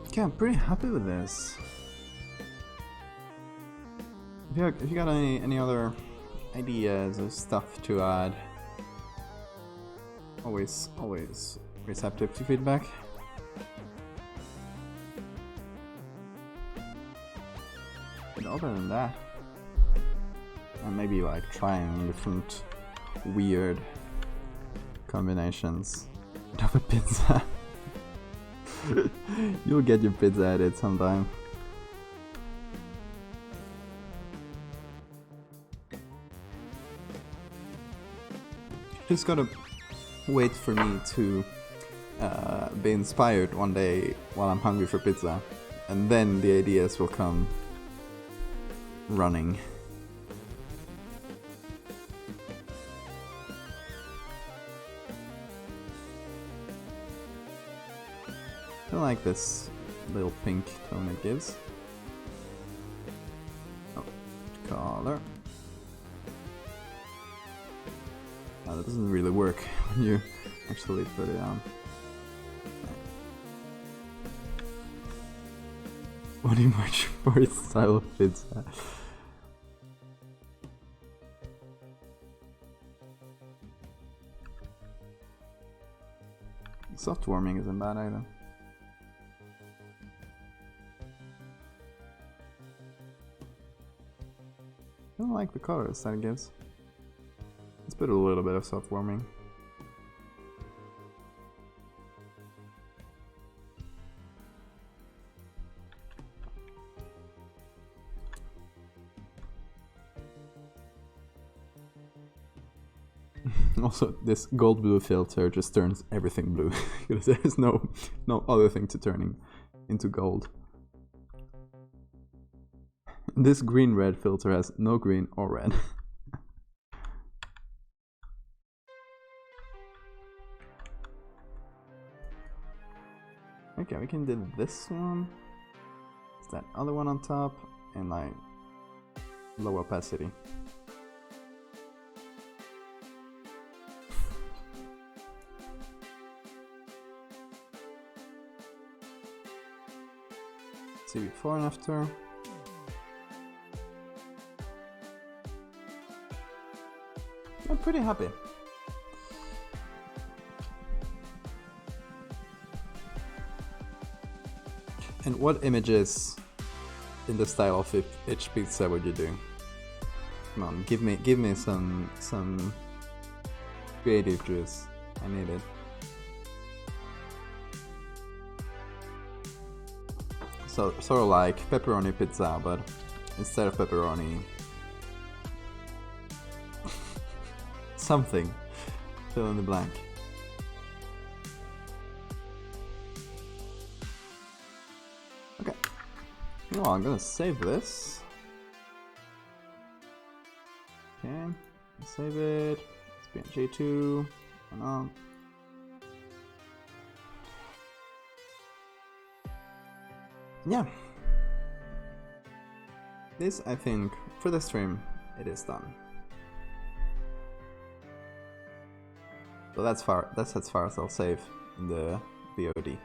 Okay, I'm pretty happy with this. If you got any other ideas or stuff to add, always receptive to feedback. But other than that, and maybe like trying different weird combinations of a pizza. You'll get your pizza at it sometime. Just gotta wait for me to be inspired one day while I'm hungry for pizza, and then the ideas will come running. I like this little pink tone it gives. Oh, color. Oh, that doesn't really work when you actually put it on. Body much for its style of pizza. Soft warming isn't bad either. I don't like the colors that it gives. Let's put a little bit of soft warming. Also, this gold blue filter just turns everything blue because there's no other thing to turning into gold. This green red filter has no green or red. Okay, we can do this one. Is that other one on top and like low opacity. See before and after. I'm pretty happy. And what images in the style of each pizza would you do? Come on, give me some creative juice. I need it. So sort of like pepperoni pizza, but instead of pepperoni, something. Fill in the blank. Okay. Well, I'm gonna save this. Okay, save it. It's PNG2. And on. Yeah. This, I think, for the stream, it is done. So that's as far as I'll save in the VOD.